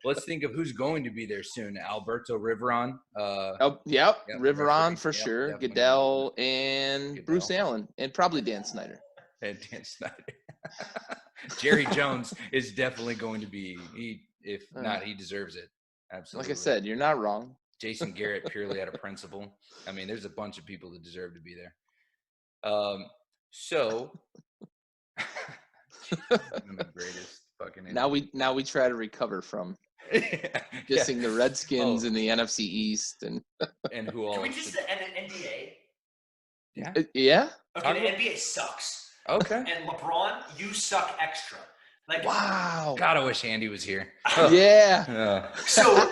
Let's think of who's going to be there soon. Alberto Riveron. Riveron for sure. Definitely. Goodell and Bruce Allen and probably Dan Snyder. And Dan Snyder. Jerry Jones is definitely going to be. If not, he deserves it. Absolutely. Like I said, you're not wrong. Jason Garrett purely out of principle. There's a bunch of people that deserve to be there. So one of the greatest fucking. Now we try to recover from dissing the Redskins in the NFC East and who all. Can we just end an NBA? Yeah. Yeah. Okay, the NBA sucks. Okay. And LeBron, you suck extra. Like wow. God, I wish Andy was here. Yeah. So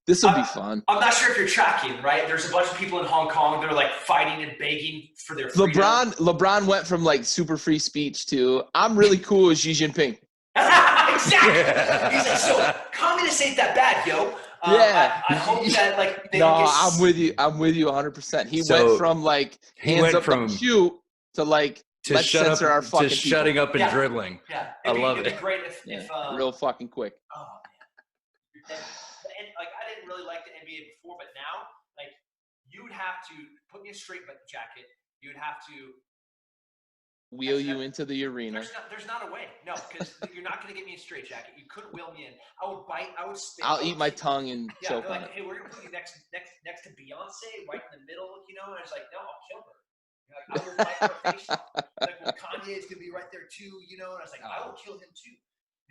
this will be fun. I'm not sure if you're tracking, right? There's a bunch of people in Hong Kong that are like fighting and begging for their freedom. LeBron went from like super free speech to I'm really cool with Xi Jinping. Exactly. He's like, so communists ain't that bad, yo. I hope that like they I'm with you. I'm with you 100%. He went from like hands up and shoot to like let's censor our fucking people. Shutting up and dribbling. Yeah, I love it. It'd be great if real fucking quick. Oh man. And like I didn't really like the NBA before, but now like you would have to put me a straight jacket. You would have to wheel you into the arena. There's not a way. No, because you're not going to get me a straight jacket. You couldn't wheel me in. I would bite. I would spit. I'll eat my tongue and choke on it. Hey, we're going to put you next to Beyonce, right in the middle, And I was like, no, I'll kill her. I will bite her face off. Like, well, Kanye is going to be right there too, And I was like, I will kill him too.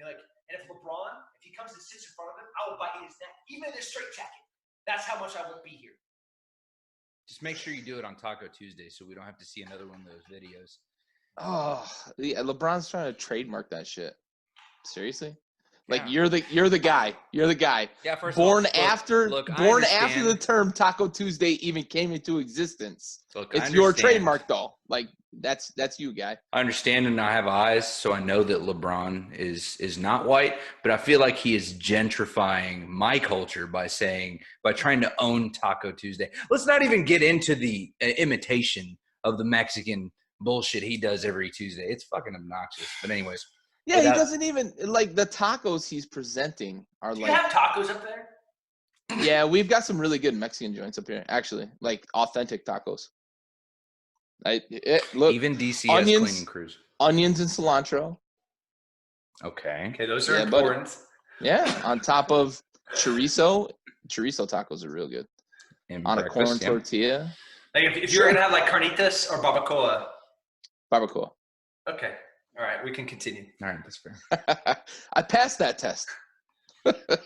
And if LeBron, if he comes and sits in front of him, I will bite his neck, even in a straight jacket. That's how much I won't be here. Just make sure you do it on Taco Tuesday so we don't have to see another one of those videos. Oh, yeah, LeBron's trying to trademark that shit. Seriously? Like you're the guy. You're the guy. Yeah, born after the term Taco Tuesday even came into existence. Look, it's your trademark though. Like that's you, guy. I understand and I have eyes, so I know that LeBron is not white, but I feel like he is gentrifying my culture by trying to own Taco Tuesday. Let's not even get into the imitation of the Mexican bullshit he does every Tuesday. It's fucking obnoxious. But anyways. Yeah, he doesn't even like the tacos he's presenting are Do like. You have tacos up there? Yeah, we've got some really good Mexican joints up here, actually, like authentic tacos. Look, even DC has cleaning crews. Onions and cilantro. Okay, those are important. Yeah, on top of chorizo. Chorizo tacos are real good. On a corn tortilla. Like if you're gonna have like carnitas or barbacoa. Barbacoa. Okay. All right, we can continue. All right, that's fair. I passed that test.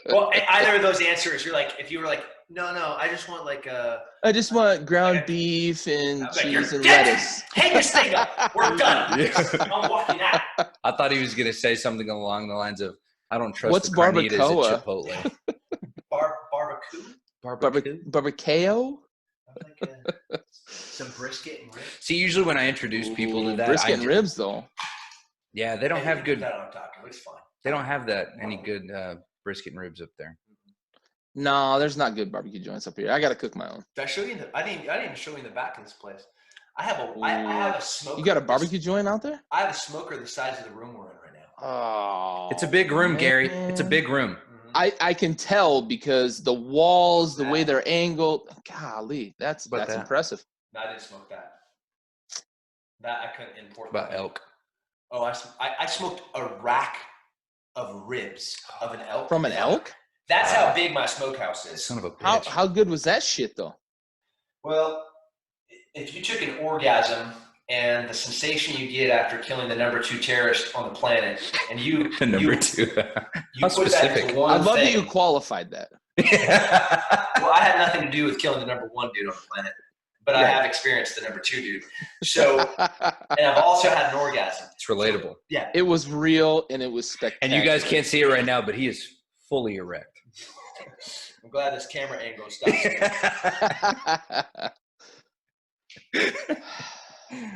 Well, either of those answers, if you were like, no, I just want I just want ground beef and cheese and lettuce. Hang this thing up. We're done. I'm walking out. I thought he was going to say something along the lines of, I don't trust what's the carnitas barbacoa? at Chipotle. Barbecue? Some brisket and ribs. See, usually when I introduce people to that. Brisket and ribs, though. Yeah, they don't have good. That on taco. It's fine. They don't have any good brisket and ribs up there. No, there's not good barbecue joints up here. I got to cook my own. Did I show you? I didn't even show you the back of this place. I have a smoker. You got a barbecue joint out there? I have a smoker the size of the room we're in right now. Oh, it's a big room, Gary. It's a big room. I can tell because the walls, the way they're angled. Golly, that's impressive. No, I didn't smoke that. That I couldn't import. About elk. Oh, I smoked a rack of ribs of an elk. From an elk? That's how big my smokehouse is. Son of a bitch. How good was that shit though? Well, if you took an orgasm and the sensation you get after killing the number 2 terrorist on the planet, and you number 2, you how put specific. that into one I love thing. that you qualified that. Well, I had nothing to do with killing the number 1 dude on the planet, but I have experienced the number 2 dude. So, and I've also had an orgasm. It's relatable. So, yeah, it was real and it was spectacular. And you guys can't see it right now, but he is fully erect. I'm glad this camera angle stops.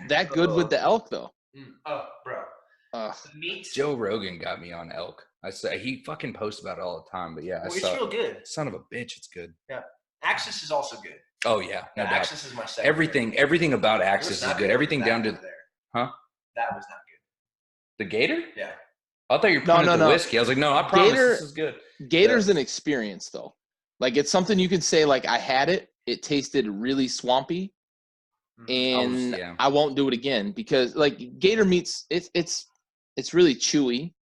That good with the elk though. Oh, bro. The meat. Joe Rogan got me on elk. I say he fucking posts about it all the time, but yeah, It's real good. Son of a bitch, it's good. Yeah, Axis is also good. Oh yeah, no doubt. Axis is my second. Everything about Axis is good. Everything down to Huh? That was not good. The Gator? Yeah. I thought you were pointing at the whiskey. I was like, no, I promise this is good. Gator's an experience though. Like it's something you can say like I had it. It tasted really swampy, and I won't do it again because like Gator meats, it's really chewy,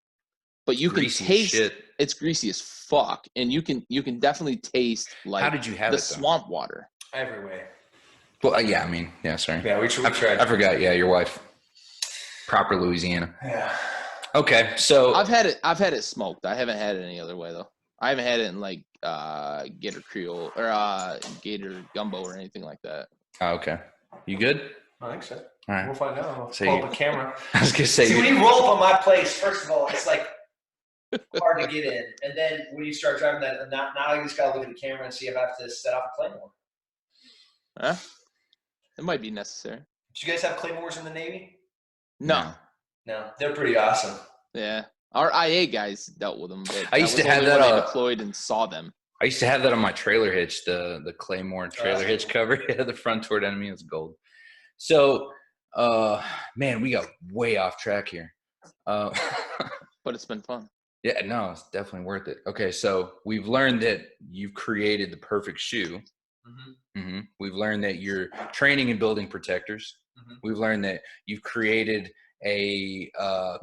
but you can taste it's greasy as fuck, and you can definitely taste like how did you have the swamp water every way. Well, yeah, I mean, yeah, sorry. Yeah, we tried. I forgot. Yeah, your wife, proper Louisiana. Yeah. Okay, so I've had it smoked. I haven't had it any other way though. I haven't had it in like Gator Creole or Gator Gumbo or anything like that. Oh, okay. You good? I think so. All right. We'll find out. I'll pull up a camera. I was gonna say. See, when you roll up on my place, first of all, it's like hard to get in, and then when you start driving that, now I just gotta look at the camera and see if I have to set off a claymore. Huh? It might be necessary. Did you guys have claymores in the Navy? No, they're pretty awesome. Yeah, our IA guys dealt with them. But I used to have that when I deployed and saw them. I used to have that on my trailer hitch, the Claymore trailer hitch cover. The front toward enemy is gold. So, man, we got way off track here. But it's been fun. Yeah, no, it's definitely worth it. Okay, so we've learned that you've created the perfect shoe. We've learned that you're training and building protectors. We've learned that you've created a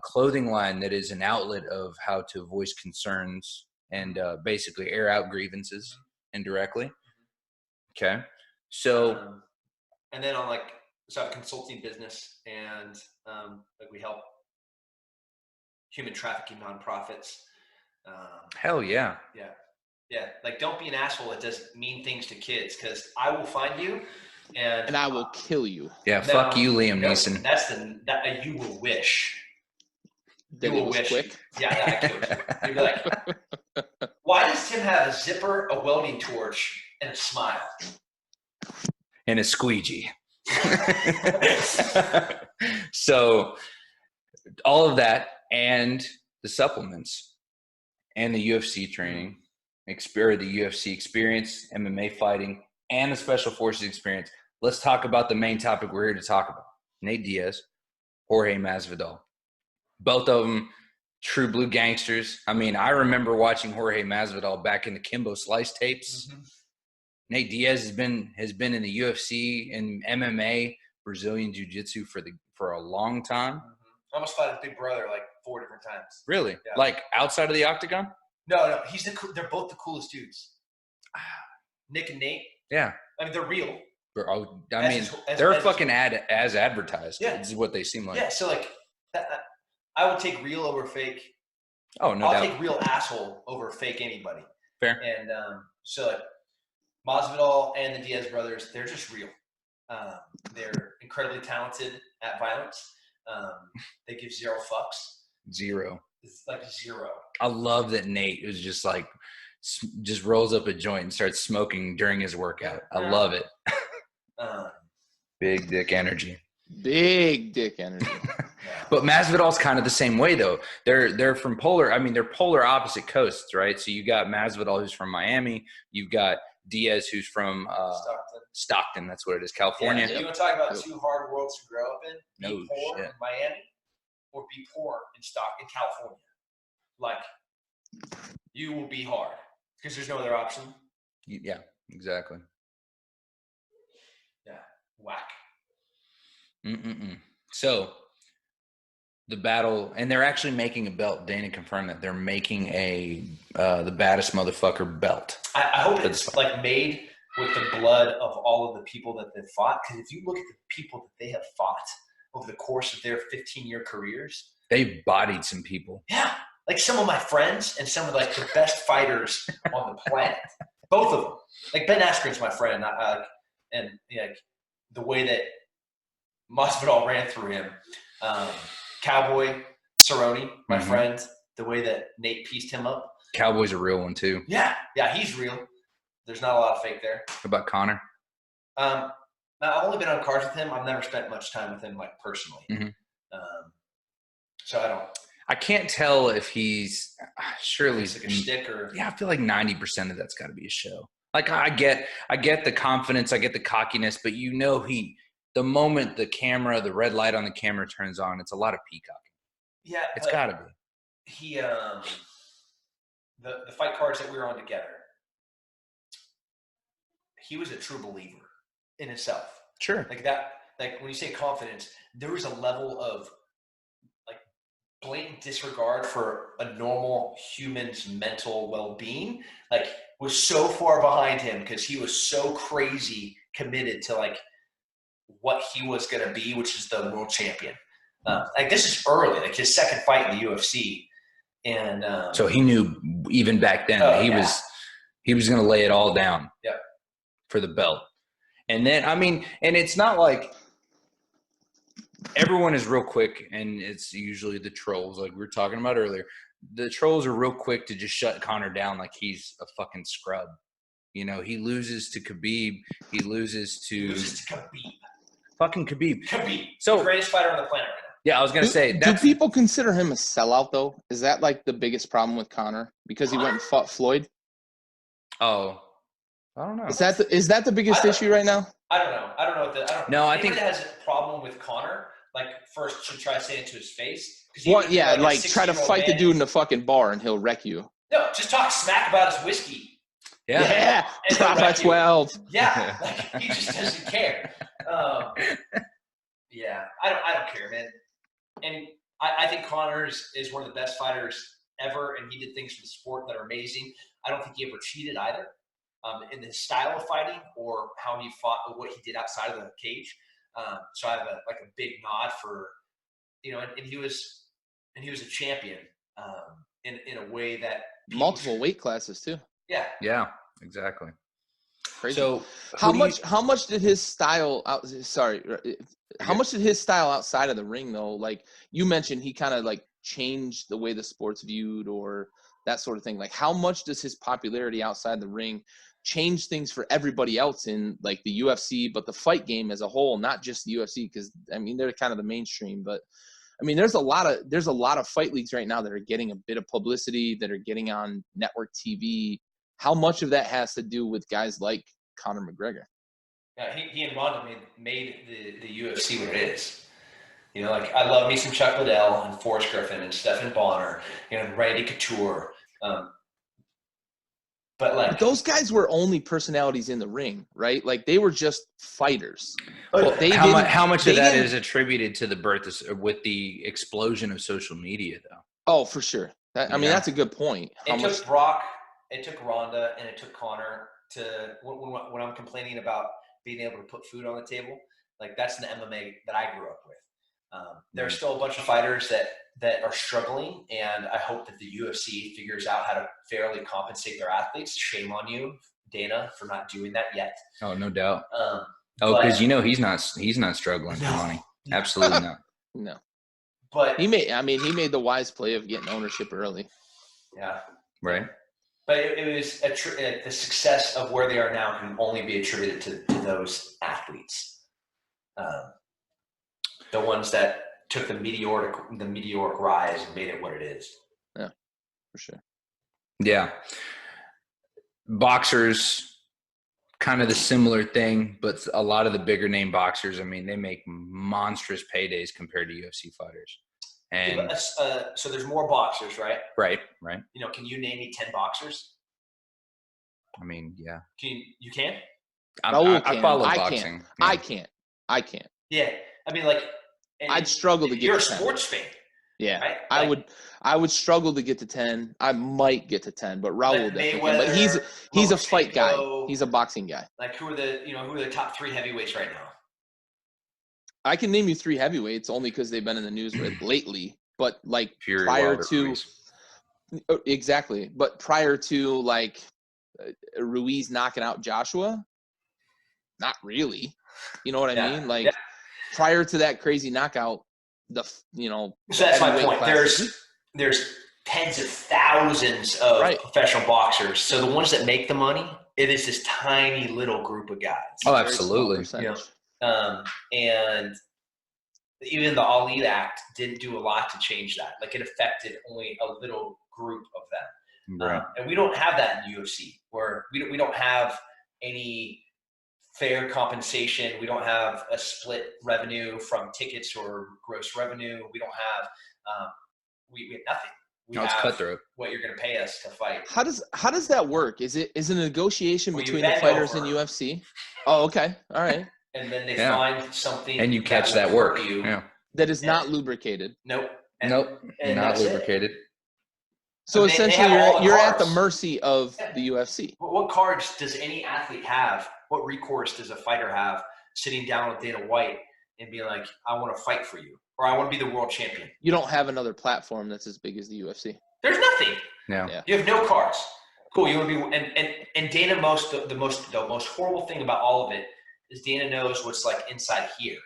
clothing line that is an outlet of how to voice concerns and basically air out grievances indirectly. Okay, so and then on so I have a consulting business, and like we help human trafficking nonprofits. Hell yeah. Yeah. Like don't be an asshole that does mean things to kids, because I will find you and I will kill you. Yeah, fuck you, Liam Neeson. That's you will wish. That you will wish. Quick. Yeah, that I killed you. You'd be like, why does Tim have a zipper, a welding torch, and a smile? And a squeegee. So all of that and the supplements and the UFC training, the UFC experience, MMA fighting, and the special forces experience. Let's talk about the main topic we're here to talk about. Nate Diaz, Jorge Masvidal. Both of them true blue gangsters. I mean, I remember watching Jorge Masvidal back in the Kimbo Slice tapes. Nate Diaz has been in the UFC and MMA, Brazilian Jiu-Jitsu for a long time. I almost fought his big brother like 4 different times. Really? Yeah. Like outside of the octagon? No. They're both the coolest dudes. Nick and Nate. Yeah. I mean, they're real. They're fucking as advertised. Yeah. This is what they seem like. Yeah. So like, I would take real over fake. Oh no. I'll take real asshole over fake anybody. Fair. And so like, Masvidal and the Diaz brothers, they're just real. They're incredibly talented at violence. They give zero fucks. Zero. It's like zero. I love that Nate is just like, just rolls up a joint and starts smoking during his workout. I love it. Big dick energy. Big dick energy. But Masvidal's kind of the same way though. They're from they're polar opposite coasts, right? So you got Masvidal who's from Miami. You've got Diaz who's from Stockton. That's what it is, California. Yeah, you want to talk about two hard worlds to grow up in? Be poor shit. in Miami or be poor in California. Like, you will be hard because there's no other option. Yeah, exactly. Yeah, whack. So the battle, and they're actually making a belt. Dana confirmed that they're making the baddest motherfucker belt. I hope it's like made with the blood of all of the people that they've fought. Because if you look at the people that they have fought over the course of their 15-year careers, they've bodied some people. Yeah, like some of my friends and some of like the best fighters on the planet. Both of them. Like Ben Askren's my friend, and like the way that Masvidal ran through him. Cowboy Cerrone, my friend, the way that Nate pieced him up. Cowboy's a real one too. Yeah, he's real. There's not a lot of fake there. What about Connor? Now I've only been on cards with him. I've never spent much time with him, like personally. So I can't tell if he's surely like a shtick or. Yeah, I feel like 90% of that's got to be a show. Like I get the confidence, I get the cockiness, but the moment the red light on the camera turns on, it's a lot of peacocking. Yeah, it's got to be. He the fight cards that we were on together. He was a true believer in himself. Sure. Like that. Like when you say confidence, there was a level of like blatant disregard for a normal human's mental well-being. Like was so far behind him because he was so crazy committed to like what he was going to be, which is the world champion. Like this is early, like his second fight in the UFC. And so he knew even back then that he was going to lay it all down for the belt. And then, and it's not like everyone is real quick, and it's usually the trolls like we were talking about earlier. The trolls are real quick to just shut Conor down like he's a fucking scrub. He loses to Khabib. He loses to Khabib. Fucking Khabib. So the greatest fighter on the planet right now. Yeah, I was going to say. Do people consider him a sellout, though? Is that, like, the biggest problem with Conor? Because he went and fought Floyd? Oh. I don't know. Is that the biggest issue right now? I don't know. I think it has a problem with Conor. Like, first, should try to say it to his face. Like try to fight the dude in the fucking bar and he'll wreck you. No, just talk smack about his whiskey. Yeah. Drop by 12. Yeah, like, he just doesn't care. Yeah, I don't care, man. And I think Conor is one of the best fighters ever, and he did things for the sport that are amazing. I don't think he ever cheated either in his style of fighting or how he fought, or what he did outside of the cage. So I have a big nod for, and he was a champion in a way that multiple weight classes too. Yeah. Yeah, exactly. Crazy. So how much did his style how much did his style outside of the ring though? Like you mentioned, he kind of like changed the way the sport's viewed or that sort of thing. Like how much does his popularity outside the ring change things for everybody else in like the UFC, but the fight game as a whole, not just the UFC? Because they're kind of the mainstream, but there's a lot of fight leagues right now that are getting a bit of publicity, that are getting on network TV. How much of that has to do with guys like Conor McGregor? Yeah, he and Ronda made the UFC what it is. Like I love me some Chuck Liddell and Forrest Griffin and Stephen Bonner, and Randy Couture. But those guys were only personalities in the ring, right? Like they were just fighters. How much of that is attributed to the birth with the explosion of social media, though? Oh, for sure. That's a good point. Took Brock, it took Ronda, and it took Conor to when I'm complaining about being able to put food on the table. Like that's the MMA that I grew up with. There's still a bunch of fighters that are struggling, and I hope that the UFC figures out how to fairly compensate their athletes. Shame on you, Dana, for not doing that yet. Oh, no doubt. Because he's not struggling for money. Absolutely not. No. But he made the wise play of getting ownership early. Yeah. Right. But it was the success of where they are now can only be attributed to those athletes. The ones that took the meteoric rise and made it what it is. Yeah, for sure. Yeah. Boxers, kind of the similar thing, but a lot of the bigger name boxers, they make monstrous paydays compared to UFC fighters. And so there's more boxers, right? Right. Can you name me 10 boxers? Yeah. You can? I follow boxing. I can't. Yeah. I'd struggle to get. You're a sports fan. Yeah, right? I would struggle to get to 10. I might get to 10, but Raul definitely can. But he's a fight guy. He's a boxing guy. Like who are the top 3 heavyweights right now? I can name you 3 heavyweights only because they've been in the news lately. But like Fury, prior Wilder, to Ruiz. Exactly, but prior to like Ruiz knocking out Joshua, not really. You know what I mean? Like prior to that crazy knockout, So that's my point. Classes, there's tens of thousands of professional boxers. So the ones that make the money, it is this tiny little group of guys. Oh, absolutely. And even the All Elite Act didn't do a lot to change that. Like it affected only a little group of them. Right. And we don't have that in UFC, where we don't have any fair compensation. We don't have a split revenue from tickets or gross revenue. We don't have we have nothing. We have cutthroat. What you're going to pay us to fight. How does that work? Is it a negotiation between the fighters and UFC? Oh, okay, all right. And then they find something, and you catch that work. That is not lubricated. Nope. Nope. Not lubricated. So essentially, you're at the mercy of the UFC. What cards does any athlete have? What recourse does a fighter have sitting down with Dana White and being like, I want to fight for you, or I want to be the world champion? You don't have another platform that's as big as the UFC. There's nothing. No. Yeah. You have no cards. Cool. You want to be and Dana the most horrible thing about all of it is Dana knows what's like inside here,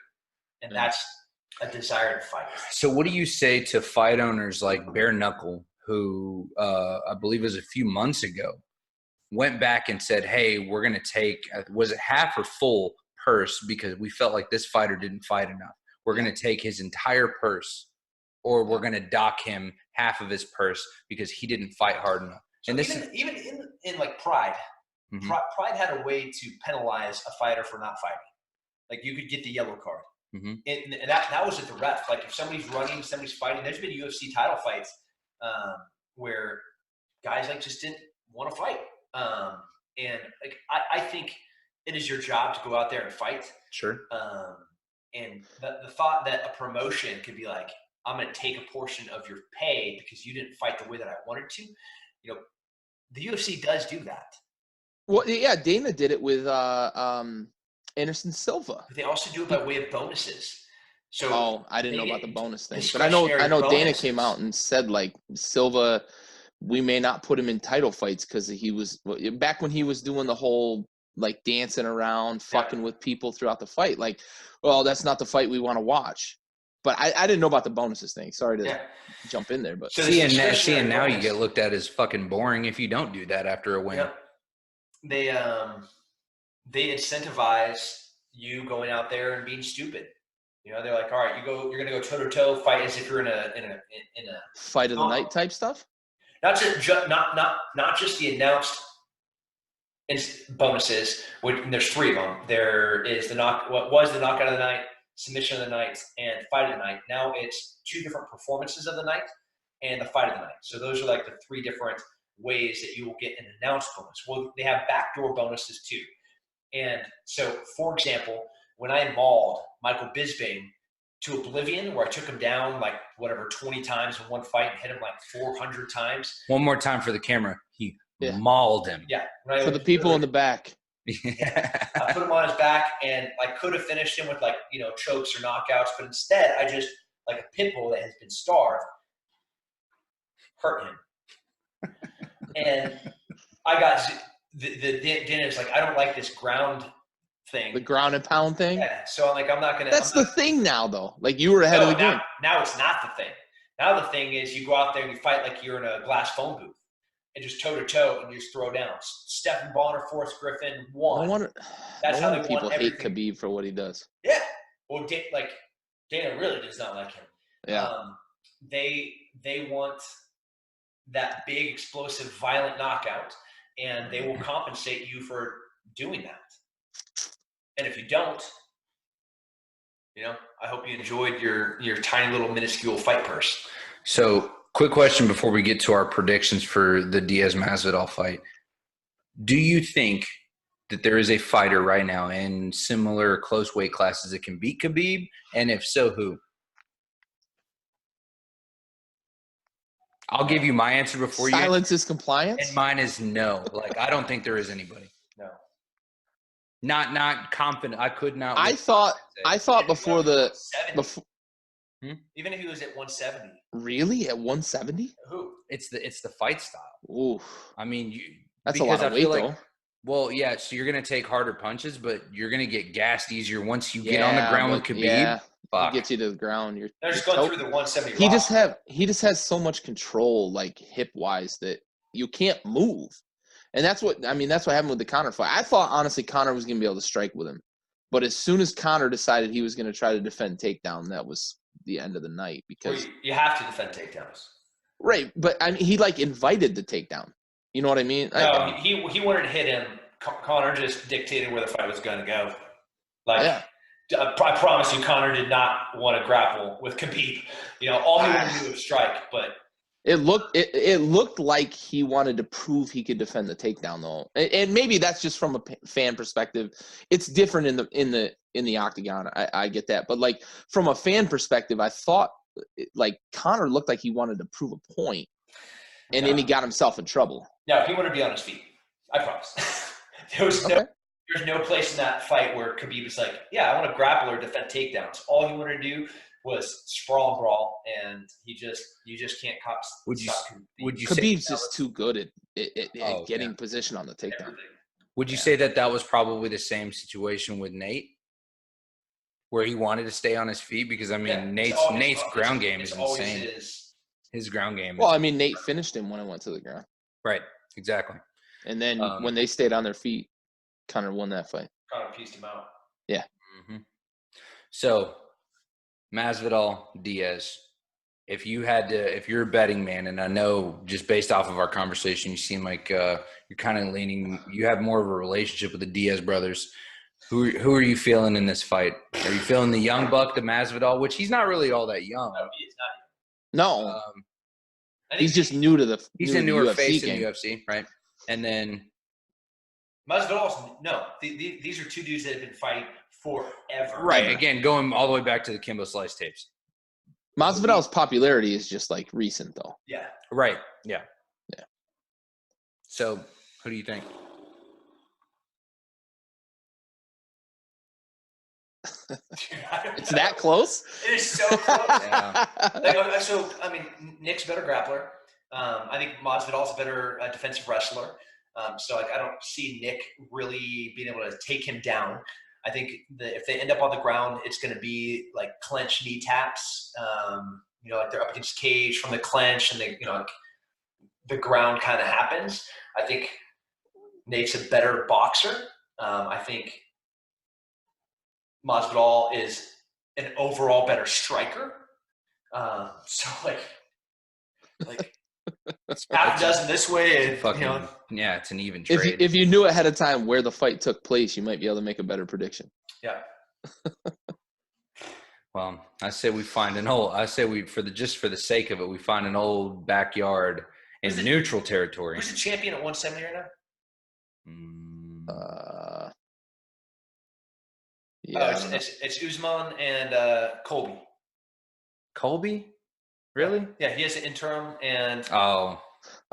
and that's a desire to fight. So what do you say to fight owners like Bare Knuckle, who I believe was a few months ago, went back and said, hey, we're going to take, was it half or full purse because we felt like this fighter didn't fight enough. We're going to take his entire purse, or we're going to dock him half of his purse because he didn't fight hard enough. So and even in like Pride, Pride had a way to penalize a fighter for not fighting. Like you could get the yellow card. Mm-hmm. And that was at the ref. Like if somebody's running, somebody's fighting, there's been UFC title fights where guys like just didn't want to fight. And like I think it is your job to go out there and fight. Sure. And the thought that a promotion could be like, I'm going to take a portion of your pay because you didn't fight the way that I wanted to. You know, the UFC does do that. Well, yeah, Dana did it with Anderson Silva. But they also do it by way of bonuses. So I didn't know about the bonus thing, but I know Dana came out and said like Silva, we may not put him in title fights because he was back when he was doing the whole like dancing around, fucking with people throughout the fight. Like, well, that's not the fight we want to watch. But I didn't know about the bonuses thing. Sorry to jump in there, but seeing now you get looked at as fucking boring if you don't do that after a win. Yeah. They incentivize you going out there and being stupid. You know, they're like, all right, you're gonna go toe to toe, fight as if you're in a fight of the night type stuff. Not just the announced bonuses. There's 3 of them. There is what was the knockout of the night, submission of the night, and fight of the night. Now it's 2 different performances of the night and the fight of the night. So those are like the 3 different ways that you will get an announced bonus. Well, they have backdoor bonuses too. And so, for example, when I mauled Michael Bisping to oblivion, where I took him down like 20 times in one fight and hit him like 400 times. One more time for the camera. He mauled him. Yeah. For the people in the back. Yeah. I put him on his back and I could have finished him with chokes or knockouts, but instead I just, like a pit bull that has been starved, hurt him. And I got the Dennis like, I don't like this ground thing. The ground and pound thing? Yeah. So I'm like, I'm not going to. That's the thing now, though. Like, you were ahead of the game. Now it's not the thing. Now the thing is you go out there and you fight like you're in a glass phone booth and just toe to toe and you just throw down. Stephen Bonner, Forrest Griffin, won. That's how people hate Khabib for what he does. Yeah. Well, Dana really does not like him. Yeah. They want that big, explosive, violent knockout, and they will compensate you for doing that. And if you don't, I hope you enjoyed your tiny little minuscule fight purse. So, quick question before we get to our predictions for the Diaz-Masvidal fight. Do you think that there is a fighter right now in similar close weight classes that can beat Khabib? And if so, who? I'll give you my answer before you. Silence is compliance? And mine is no. Like, I don't think there is anybody. No. Not confident. I could not. I thought before even if he was at 170. Really? At 170? Who? It's the fight style. Ooh. I mean, that's a lot of weight, though. Well, yeah, so you're going to take harder punches, but you're going to get gassed easier once you get on the ground with Khabib. Yeah, he gets you to the ground. They're just going through the 170. He just has so much control, like hip-wise, that you can't move. And that's what happened with the Conor fight. I thought, honestly, Conor was going to be able to strike with him. But as soon as Conor decided he was going to try to defend takedown, that was the end of the night. Because you have to defend takedowns. Right, but I mean, he, invited the takedown. You know what I mean? No, he wanted to hit him. Conor just dictated where the fight was going to go. I promise you, Conor did not want to grapple with Khabib. All he wanted to do was strike, but it looked like he wanted to prove he could defend the takedown, though. And maybe that's just from a fan perspective. It's different in the octagon. I get that, but from a fan perspective, I thought Conor looked like he wanted to prove a point, and then he got himself in trouble. No, he wanted to be on his feet. I promise. There's no place in that fight where Khabib was like, yeah, I want to grapple or defend takedowns. All he wanted to do was sprawl and brawl, and you just can't stop Khabib. Khabib's just too good at getting position on the takedown. Everything. Would you say that was probably the same situation with Nate, where he wanted to stay on his feet? Because Nate's ground game is insane. His ground game. Well, Nate finished him when I went to the ground. Right. Exactly. And then when they stayed on their feet, Conor won that fight. Conor pieced him out. Yeah. Mm-hmm. So, Masvidal, Diaz. If you're a betting man, and I know just based off of our conversation, you seem like you're kind of leaning. You have more of a relationship with the Diaz brothers. Who are you feeling in this fight? Are you feeling the young buck, the Masvidal, which he's not really all that young? No, he is not. No. He's just new to the. He's a newer face in the UFC, right? And then Masvidal, no. These are two dudes that have been fighting forever. Right. Again, going all the way back to the Kimbo Slice tapes. Masvidal's popularity is just recent, though. Yeah. Right. Yeah. Yeah. So, who do you think? It's that close? It is so close. Yeah. Nick's a better grappler. I think Masvidal's a better defensive wrestler. I don't see Nick really being able to take him down. I think that if they end up on the ground, it's going to be clench knee taps. They're up against the cage from the clench, and the ground kind of happens. I think Nate's a better boxer. I think Masvidal is an overall better striker. Half a dozen this way, and it's an even trade. If you knew ahead of time where the fight took place, you might be able to make a better prediction. Yeah. Well, I say we find for the sake of it, we find an old backyard in neutral territory. Who's the champion at 170 right now? Yeah. It's Usman and Colby. Colby? Really? Yeah, he has an interim and. Oh,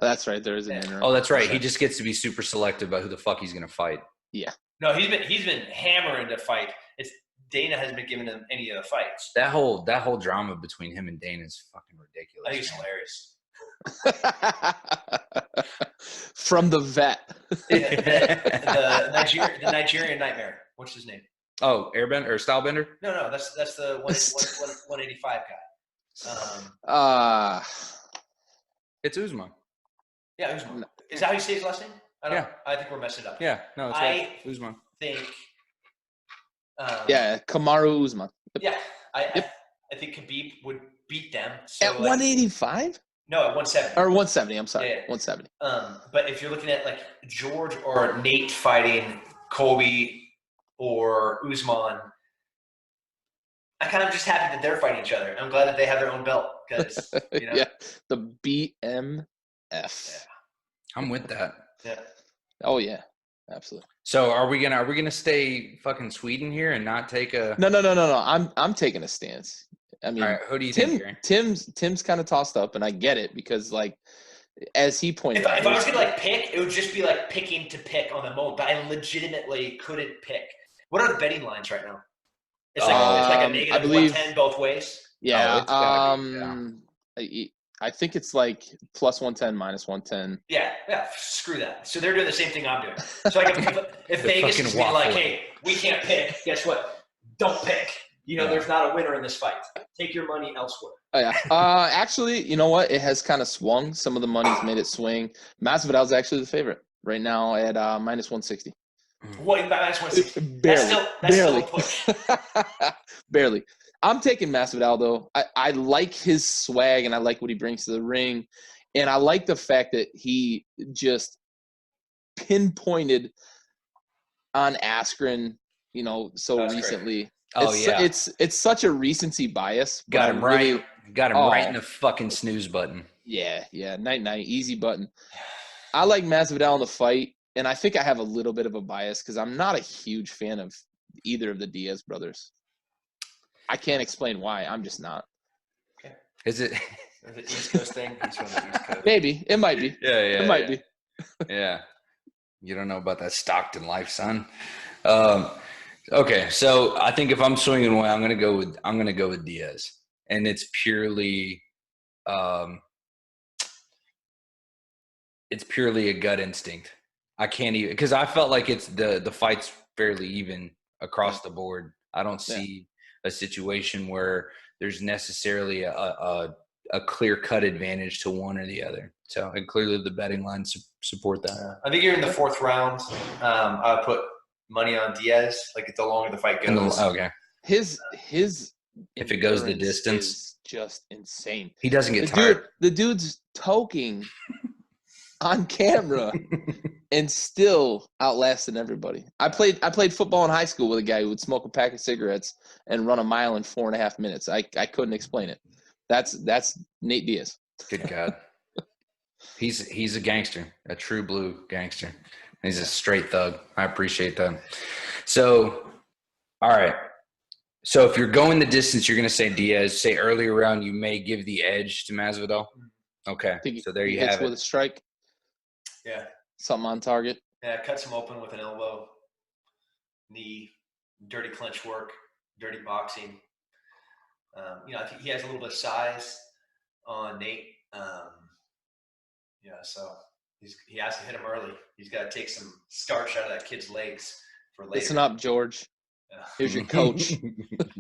that's right. There is an interim. Oh, that's right. He just gets to be super selective about who the fuck he's going to fight. Yeah. No, he's been hammering to fight. Dana hasn't been giving him any of the fights. That whole drama between him and Dana is fucking ridiculous. I think it's hilarious. From the vet. the Nigerian Nightmare. What's his name? Oh, Airbender or Stylebender? No, that's the 185 guy. It's Usman. Yeah, Usman. Is that how you say his last name? I don't know. I think we're messing up. Yeah, no, it's right. Usman. Kamaru Usman. Yeah, I think Khabib would beat them. So at 185? No, at 170. Or 170, I'm sorry. Yeah. 170. But if you're looking at George or Nate fighting Colby or Usman, I'm kind of just happy that they're fighting each other. I'm glad that they have their own belt because yeah, the BMF. Yeah. I'm with that. Yeah. Oh yeah, absolutely. So are we gonna stay fucking Sweden here and not take a? No. I'm taking a stance. I mean, All right, who do you think, Gary? Tim's kind of tossed up, and I get it because, like, as he pointed out, if I was gonna like pick, it would just be like picking to pick on the moment. But I legitimately couldn't pick. What are the betting lines right now? It's like a negative 110 both ways. Yeah. Be, I think it's like plus 110, minus 110. Yeah. Screw that. So they're doing the same thing I'm doing. So like if Vegas is being like, hey, we can't pick, guess what? Don't pick. There's not a winner in this fight. Take your money elsewhere. Oh, yeah. Actually, you know what? It has kind of swung. Some of the money's made it swing. Masvidal's actually the favorite right now at minus 160. What? Minus 160? Barely. That's still a push. Barely. I'm taking Masvidal, though. I like his swag, and I like what he brings to the ring. And I like the fact that he just pinpointed on Askren, so recently. Great. Oh, yeah. It's such a recency bias. Got him right. Got him right in the fucking snooze button. Yeah. Night, easy button. I like Masvidal in the fight, and I think I have a little bit of a bias because I'm not a huge fan of either of the Diaz brothers. I can't explain why. I'm just not. Okay. Is it East Coast thing? He's from the East Coast. Maybe. It might be. Yeah. It might be. Yeah. You don't know about that Stockton life, son. Okay, so I think if I'm swinging away, I'm gonna go with Diaz, and it's purely a gut instinct. I can't even because I felt like it's the fight's fairly even across the board. I don't see a situation where there's necessarily a clear-cut advantage to one or the other. So, and clearly the betting lines support that. I think you're in the fourth round. I would put money on Diaz, like the longer the fight goes. Okay. His if it goes the distance, is just insane. He doesn't get tired. The dude's toking on camera and still outlasting everybody. I played football in high school with a guy who would smoke a pack of cigarettes and run a mile in 4.5 minutes. I couldn't explain it. That's Nate Diaz. Good God. He's a gangster, a true blue gangster. He's a straight thug. I appreciate that. So, all right. So if you're going the distance, you're going to say Diaz. Say earlier round, you may give the edge to Masvidal. Okay. So there you have it. With a strike. Yeah. Something on target. Yeah, cuts him open with an elbow, knee, dirty clinch work, dirty boxing. I think he has a little bit of size on Nate. So he has to hit him early. He's got to take some starch out of that kid's legs for later. Listen up, George. Yeah. Here's your coach.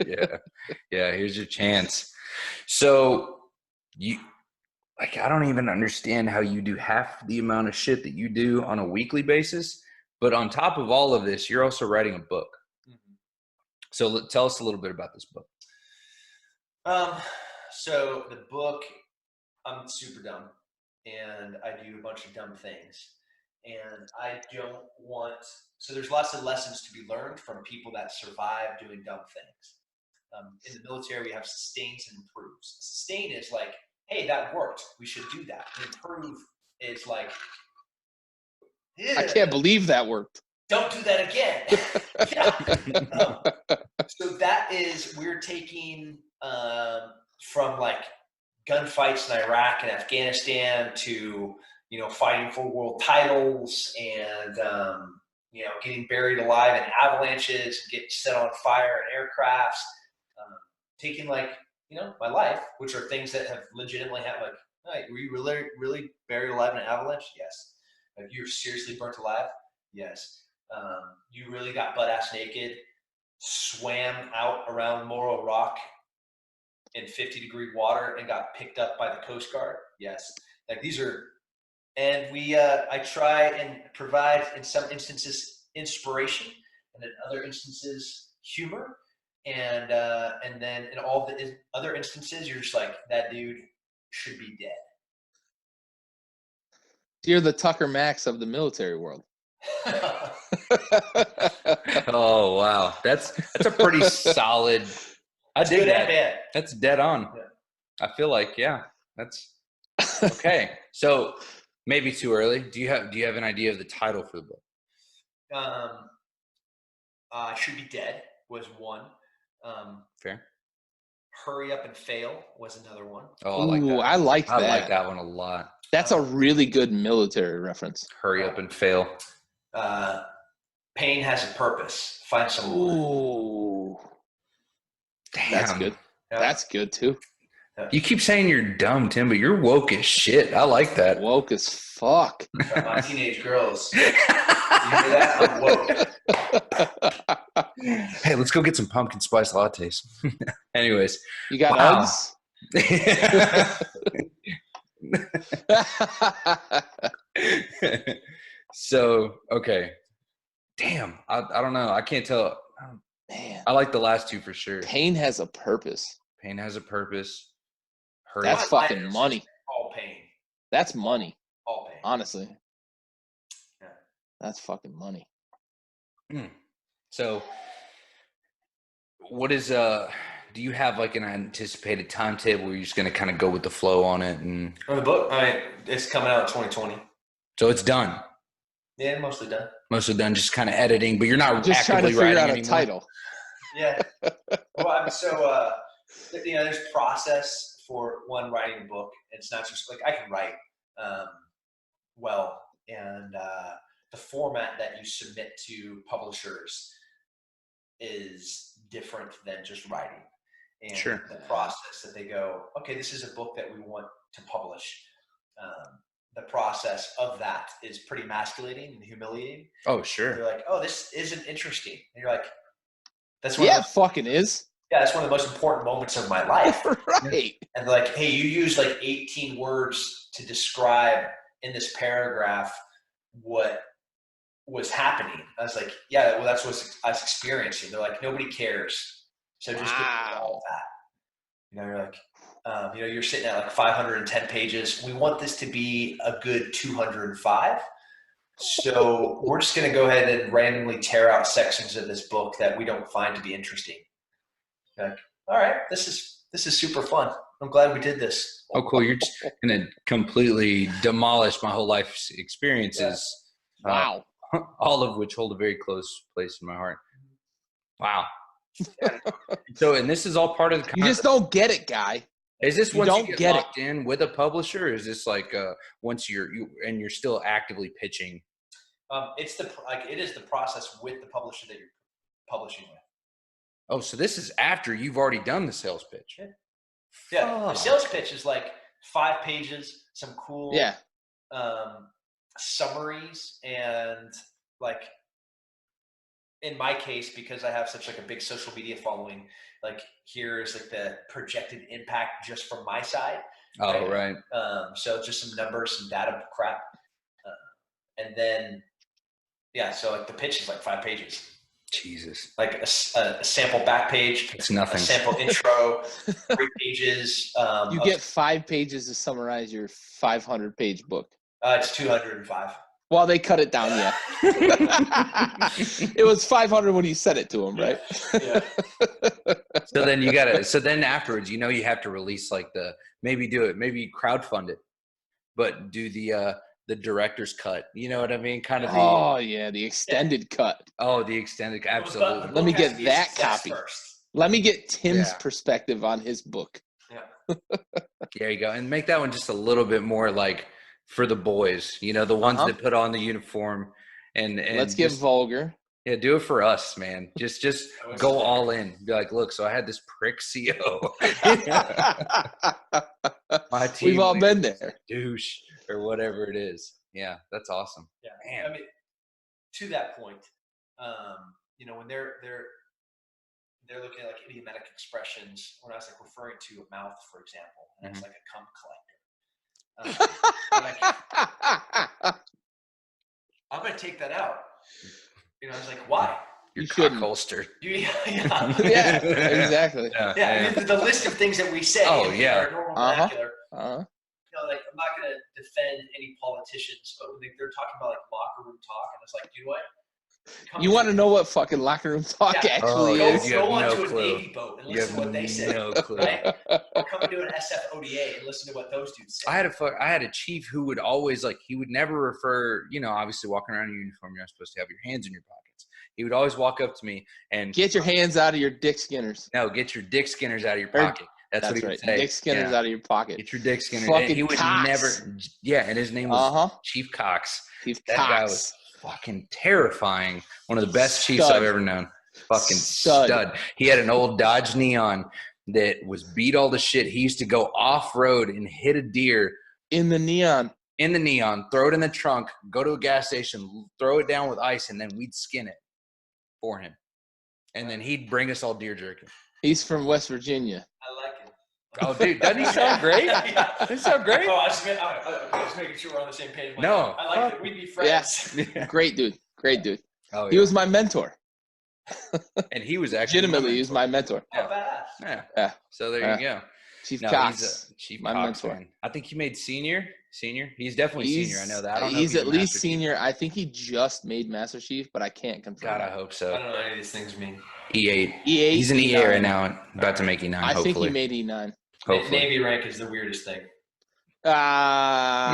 Yeah. Here's your chance. So I don't even understand how you do half the amount of shit that you do on a weekly basis. But on top of all of this, you're also writing a book. Mm-hmm. So tell us a little bit about this book. So the book, I'm super dumb and I do a bunch of dumb things, and I don't want, so there's lots of lessons to be learned from people that survive doing dumb things. In the military, we have sustains and improves. Sustain is like, hey, that worked. We should do that. Improve is like, I can't believe that worked. Don't do that again. So that is, we're taking from like gunfights in Iraq and Afghanistan to, fighting for world titles and, getting buried alive in avalanches, getting set on fire in aircrafts, taking like, my life, which are things that have legitimately happened. Like, were you really buried alive in an avalanche? Yes. Have you seriously burnt alive? Yes. You really got butt ass naked, swam out around Morro Rock in 50-degree water and got picked up by the Coast Guard? Yes. Like these are, and I try and provide in some instances inspiration, and in other instances humor, and then in all the other instances you're just like, that dude should be dead. You're the Tucker Max of the military world. Oh wow, that's a pretty solid. I dig that. Bad. That's dead on. Yeah. I feel like that's okay. So maybe too early. Do you have an idea of the title for the book? Should Be Dead was one. Fair. Hurry Up and Fail was another one. Oh, I like that. I like that. I like that one a lot. That's a really good military reference. Hurry Up and Fail. Pain Has a Purpose. Find Someone. Ooh. Damn. That's good. Yeah. That's good too. You keep saying you're dumb, Tim, but you're woke as shit. I like that. Woke as fuck. My teenage girls. You hear that? I'm woke. Hey, let's go get some pumpkin spice lattes. Anyways. You got Wow. Uggs? So, okay. Damn. I don't know. I can't tell. Man. I like the last two for sure. Pain Has a Purpose. Pain Has a Purpose. Hurry That's Up. fucking money. All pain. That's money. All pain. Honestly. Yeah. That's fucking money. So, what is do you have like an anticipated timetable where you're just gonna kind of go with the flow on it? And On the book, it's coming out in 2020. so it's done. Yeah, mostly done. Mostly done, just kind of editing, but you're not Just trying to actively figure writing out a anymore. title. Yeah. Well, so there's process for one writing a book. It's not just like I can write well, and the format that you submit to publishers is different than just writing. And Sure. the process that they go, okay, this is a book that we want to publish. The process of that is pretty emasculating and humiliating. Oh, sure. They're like, oh, this isn't interesting. And you're like, that's Yeah, it fucking is. that's one of the most important moments of my life. Right. And they're like, hey, you used like 18 words to describe in this paragraph what was happening. I was like, yeah, well, that's what I was experiencing. They're like, nobody cares. So just get rid of all of that. You're like, you're sitting at like 510 pages. We want this to be a good 205. So we're just going to go ahead and randomly tear out sections of this book that we don't find to be interesting. Like, all right, this is super fun. I'm glad we did this. Oh, cool. You're just going to completely demolish my whole life's experiences. Wow. All of which hold a very close place in my heart. Wow. So, and this is all part of the You just don't get it, guy. Is this You once don't you get locked in with a publisher, or is this like once you're still actively pitching? It is the process with the publisher that you're publishing with. Oh, so this is after you've already done the sales pitch. Yeah. The sales pitch is like 5 pages, some cool summaries, and like in my case, because I have such like a big social media following, like here's like the projected impact just from my side. Oh, right. So just some numbers, some data crap. And then, so like the pitch is like 5 pages. Jesus. Like a sample back page. It's nothing. A sample intro, 3 pages. You get 5 pages to summarize your 500-page book. It's 205. Well, they cut it down, yeah. It was 500 when you said it to them, right? Yeah. So then afterwards, you have to release like maybe crowdfund it, but do the director's cut. You know what I mean? Kind of. Oh yeah, the extended cut. Oh, the extended. Absolutely. Let me get that copy. First. Let me get Tim's perspective on his book. Yeah. There you go, and make that one just a little bit more like for the boys. The ones that put on the uniform and let's get vulgar. Yeah, do it for us, man. Just go all in. Be like, look, so I had this prick CO. My team. We've all been there. Douche or whatever it is. Yeah, that's awesome. Yeah, man. I mean, to that point, when they're looking at like idiomatic expressions. When I was like referring to a mouth, for example, and it's like a cum collector. I'm gonna take that out. I was like, why? Your cock holster. Yeah, exactly. Yeah. I mean, the list of things that we say. Oh, yeah. Our normal vernacular. Uh-huh. I'm not going to defend any politicians, but when they're talking about like locker room talk, and it's like, you know what? You want to know what fucking locker room talk actually is? Go onto a Navy boat and listen to what they say. No clue. Right? Or come and do an SFODA and listen to what those dudes say. I had a chief who would always he would never refer. Obviously walking around in uniform, you're not supposed to have your hands in your pockets. He would always walk up to me and get your hands out of your dick skinners. No, get your dick skinners out of your pocket. That's what he would say. Dick skinners out of your pocket. Get your dick skinners. Fucking he would Cox. never. Yeah, and his name was Chief Cox. That guy was fucking terrifying. One of the best chiefs I've ever known. Fucking stud. He had an old Dodge Neon that was beat all to shit. He used to go off road and hit a deer in the Neon, throw it in the trunk, go to a gas station, throw it down with ice, and then we'd skin it for him. And then he'd bring us all deer jerky. He's from West Virginia. I like it. Oh, dude, doesn't he sound great? Doesn't he sound great? Oh, I was just making sure we're on the same page. No. I like it. We'd be friends. Yeah. Great dude. Oh, yeah. He was my mentor. And he was actually legitimately, he was my mentor. Yeah. So there you go. Chief Cox. Chief my Cox, mentor. Man. I think he made senior. He's definitely senior. I know that. I don't know he's if at least senior. I think he just made Master Chief, but I can't confirm. God, I hope so. I don't know what any of these things mean. E8. E8. He's in E8 right now, about to make E9. I think he made E9. Hopefully. Navy rank is the weirdest thing. How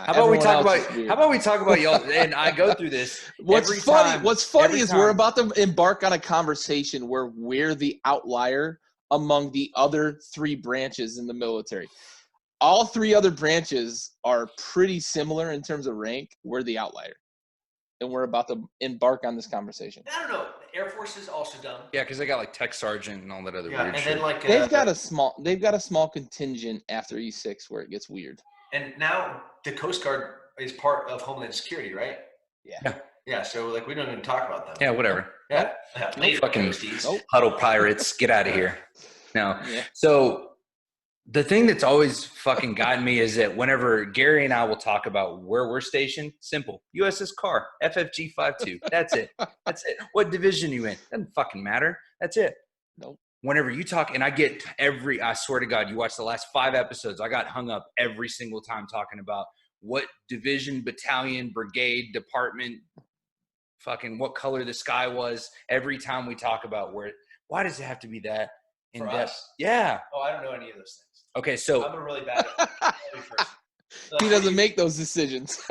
about we talk about y'all? And I go through this. What's funny is we're about to embark on a conversation where we're the outlier among the other 3 branches in the military. All 3 other branches are pretty similar in terms of rank. We're the outlier. And we're about to embark on this conversation. I don't know. The Air Force is also dumb. Yeah, because they got like tech sergeant and all that other weird and shit. then like they've got a small contingent after E6 where it gets weird. And now the Coast Guard is part of Homeland Security, right? Yeah. Yeah. So like we don't even talk about them. Yeah, whatever. Yeah. Fucking huddle pirates, get out of here. No. Yeah. So the thing that's always fucking gotten me is that whenever Gary and I will talk about where we're stationed, simple. USS Carr, FFG 52. That's it. What division you in? Doesn't fucking matter. That's it. Nope. Whenever you talk, and I swear to God, you watch the last 5 episodes, I got hung up every single time talking about what division, battalion, brigade, department, fucking what color the sky was. Every time we talk about why does it have to be that in depth? Yeah. Oh, I don't know any of those things. Okay, so I'm a really bad person. He doesn't make those decisions.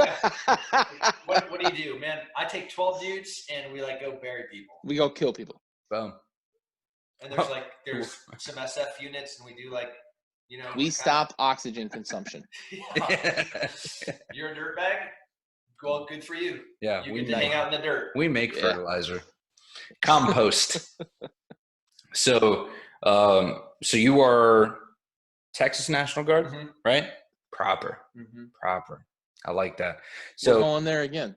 What do you do, man? I take 12 dudes and we like go bury people. We go kill people. Boom. And there's some SF units and we do like, we stop oxygen consumption. You're a dirtbag? Well, good for you. Yeah. You get to hang out in the dirt. We make fertilizer. Compost. So you are Texas National Guard, right? Proper. I like that. So we're going there again.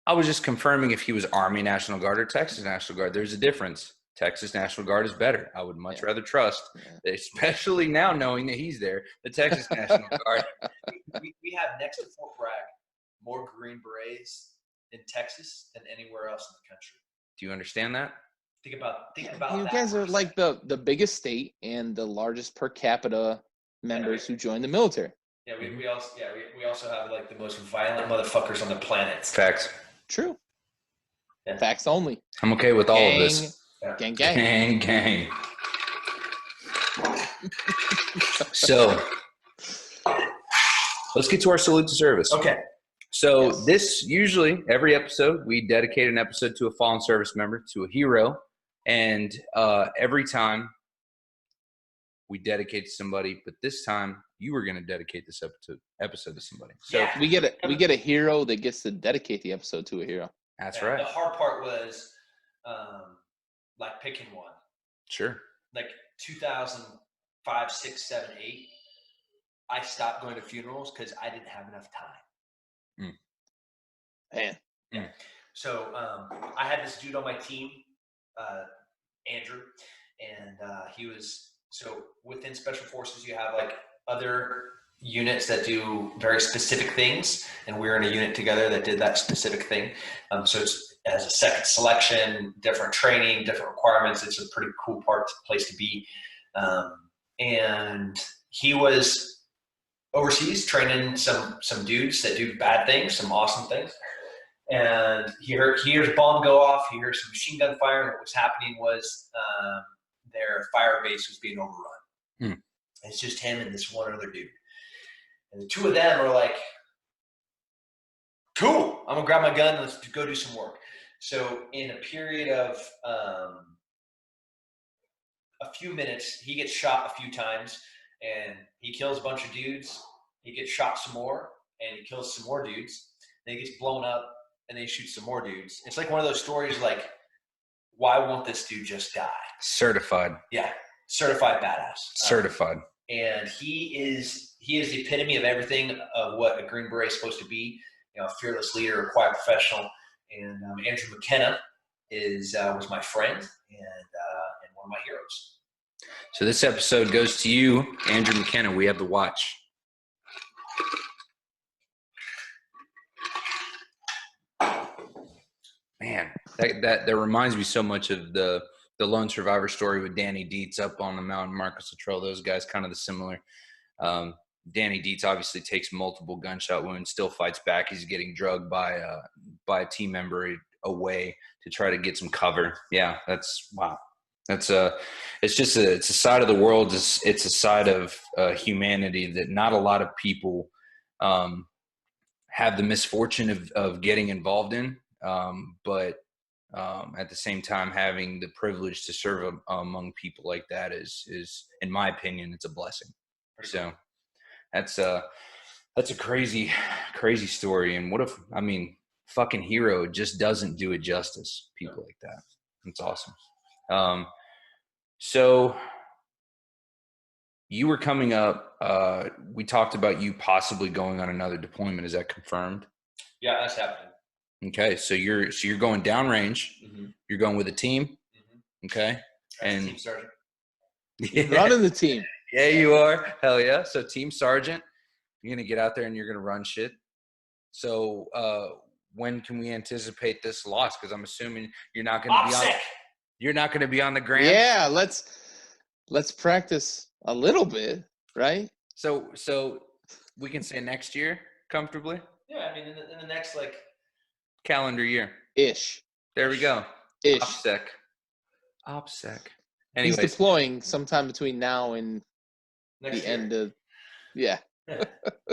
I was just confirming if he was Army National Guard or Texas National Guard. There's a difference. Texas National Guard is better. I would much rather trust, especially now knowing that he's there, the Texas National Guard. We have next to Fort Bragg more Green Berets in Texas than anywhere else in the country. Do you understand that? Think about you that. Guys are like the biggest state and the largest per capita members who join the military. Yeah, we also have like the most violent motherfuckers on the planet. Facts. True. Yeah. Facts only. I'm okay with all of this. Gang. So let's get to our salute to service. Okay. So this usually every episode we dedicate an episode to a fallen service member, to a hero, and every time we dedicate to somebody. But this time you were going to dedicate this episode to somebody. So we get a hero that gets to dedicate the episode to a hero. That's right. The hard part was like picking one. Sure. Like 2005, 6, 7, 8, I stopped going to funerals because I didn't have enough time. Man. Yeah. So I had this dude on my team, Andrew, and he was so within Special Forces you have like other units that do very specific things, and we were in a unit together that did that specific thing. So it's as a second selection, different training, different requirements. It's a pretty cool place to be. And he was overseas training some dudes that do bad things, some awesome things. And he hears a bomb go off. He hears some machine gun fire. And what was happening was their fire base was being overrun. It's just him and this one other dude. And the two of them are like, cool, I'm gonna grab my gun and let's go do some work. So in a period of a few minutes, he gets shot a few times, and he kills a bunch of dudes. He gets shot some more, and he kills some more dudes. Then he gets blown up, and then he shoots some more dudes. It's like one of those stories like, why won't this dude just die? Certified. Yeah, certified badass. Certified. And he is the epitome of everything of what a Green Beret is supposed to be. You know, a fearless leader, a quiet professional. And Andrew McKenna was my friend and one of my heroes. So this episode goes to you, Andrew McKenna. We have the watch. Man, that reminds me so much of the lone survivor story with Danny Dietz up on the mountain, Marcus Luttrell, those guys, kind of the similar. Danny Dietz obviously takes multiple gunshot wounds, still fights back. He's getting drugged by a team member away to try to get some cover. Yeah, that's wow. That's it's a side of the world. It's a side of humanity that not a lot of people have the misfortune of getting involved in. But at the same time, having the privilege to serve among people like that is, in my opinion, it's a blessing. So that's a crazy story. And what if, I mean, fucking hero just doesn't do it justice. People like that. It's awesome. So you were coming up, we talked about you possibly going on another deployment. Is that confirmed? Yeah, that's happening. Okay, so you're going downrange. Mm-hmm. You're going with a team. Mm-hmm. Okay, and team sergeant. Yeah. Running the team. Yeah, you are. Hell yeah! So team sergeant, you're gonna get out there and you're gonna run shit. So when can we anticipate this loss? Because I'm assuming you're not gonna be on. You're not gonna be on the ground. Yeah, let's practice a little bit, right? So we can say next year comfortably. Yeah, I mean in the next calendar year. Ish. There we go. Ish. OPSEC. Anyways. He's deploying sometime between now and next the year. end of, yeah.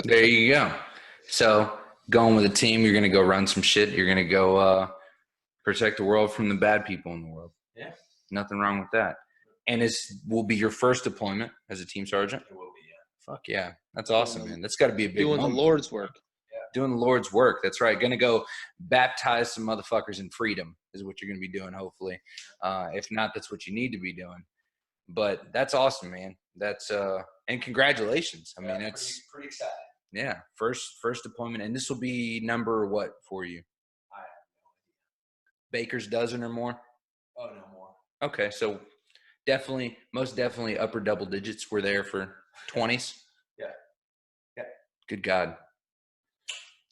There you go. So going with a team, you're going to go run some shit. You're going to go protect the world from the bad people in the world. Yeah. Nothing wrong with that. And will be your first deployment as a team sergeant? It will be, yeah. Fuck yeah. That's awesome, man. That's got to be a big Doing moment. the Lord's work. Doing the Lord's work. That's right. Going to go baptize some motherfuckers in freedom is what you're going to be doing, hopefully. If not, that's what you need to be doing. But that's awesome, man. That's and congratulations. I mean, it's pretty exciting. Yeah, first deployment, and this will be number what for you? I have no idea. Baker's dozen or more? Oh, no more. Okay, so most definitely upper double digits. We're there for 20s. Yeah. Good God.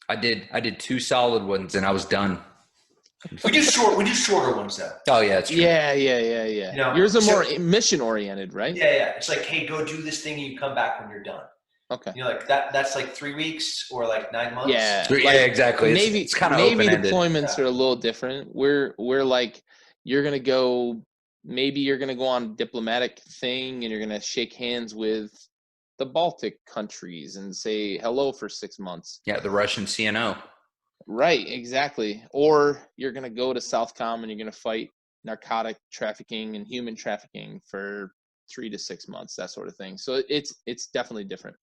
I did 2 solid ones and I was done. We do shorter ones though. Oh yeah, it's true. Yeah. You know, yours are more mission oriented, right? Yeah. It's like, hey, go do this thing and you come back when you're done. Okay. You know, like that's like 3 weeks or like 9 months. Yeah. Yeah, exactly. Navy, it's kind of Navy open-ended. deployments are a little different. We're like, you're gonna go on a diplomatic thing and you're gonna shake hands with the Baltic countries and say hello for 6 months. Yeah, the Russian CNO. Right, exactly. Or you're going to go to Southcom and you're going to fight narcotic trafficking and human trafficking for 3 to 6 months, that sort of thing. So it's definitely different.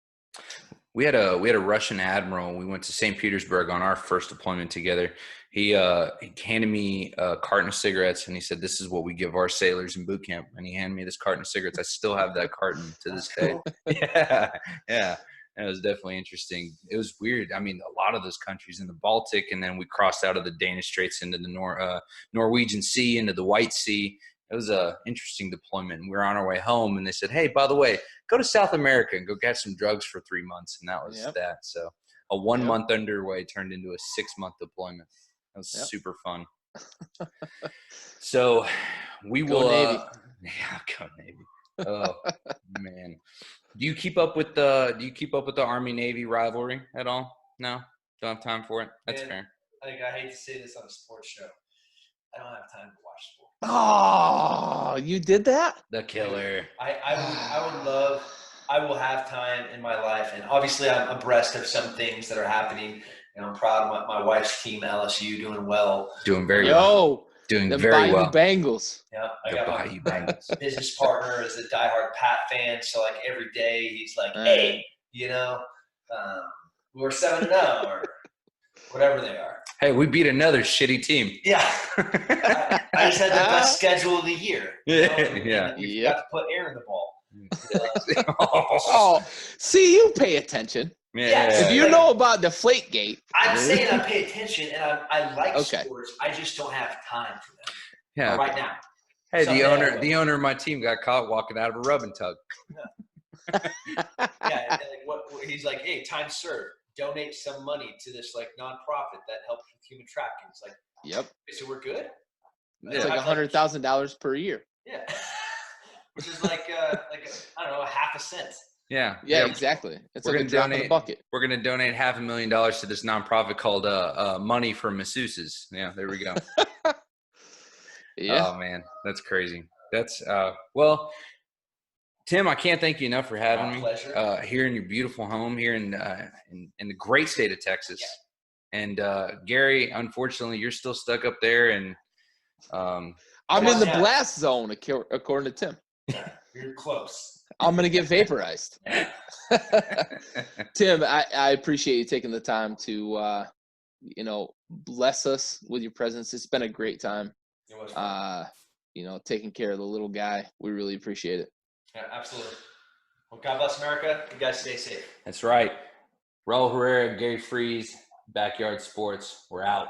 We had a Russian admiral. We went to St. Petersburg on our first deployment together. He handed me a carton of cigarettes and he said, "This is what we give our sailors in boot camp." And he handed me this carton of cigarettes. I still have that carton to this day. Yeah. It was definitely interesting. It was weird. I mean, a lot of those countries in the Baltic, and then we crossed out of the Danish Straits into the Norwegian Sea, into the White Sea. It was a interesting deployment. We were on our way home, and they said, "Hey, by the way, go to South America and go get some drugs for 3 months." And that was that. So a 1 month underway turned into a 6 month deployment. That was super fun. So we will. Go Navy. Yeah, go Navy. Oh man. Do you keep up with the Army-Navy rivalry at all? No? Don't have time for it? That's fair. I hate to say this on a sports show. I don't have time to watch sport. Oh, you did that? The killer. I will have time in my life, and obviously I'm abreast of some things that are happening And I'm proud of my wife's team, LSU, doing well. Doing very well. Doing very well. Bengals. Yeah, I got my business partner is a diehard Pat fan, so like every day he's like, "Hey, we're 7-0 or whatever they are." Hey, we beat another shitty team. Yeah, I just had the best schedule of the year. Yeah. We got to put air in the ball. Oh, see, you pay attention. Yes. If you know about Deflategate. I'm saying I pay attention and I like sports. I just don't have time for them. Yeah. Right now. Hey, the owner of my team got caught walking out of a rub and tug. Yeah, and he's like, "Hey, time served. Donate some money to this like nonprofit that helps with human trafficking." It's like, yep. So we're good. It's like $100,000 per year. Yeah, which is like I don't know, half a cent. Yeah. Yeah, exactly. It's like a drop in the bucket. We're gonna donate $500,000 to this nonprofit called Money for Masseuses. Yeah, there we go. Yeah. Oh man, that's crazy. That's well, Tim, I can't thank you enough for having me here in your beautiful home here in the great state of Texas. Yeah. And Gary, unfortunately, you're still stuck up there, and I'm in the blast zone, according to Tim. You're close. I'm gonna get vaporized. Tim, I appreciate you taking the time to bless us with your presence. It's been a great time. It was fun. Taking care of the little guy. We really appreciate it. Yeah, absolutely. Well, God bless America. You guys stay safe. That's right. Raul Herrera, Gary Freeze, Backyard Sports. We're out.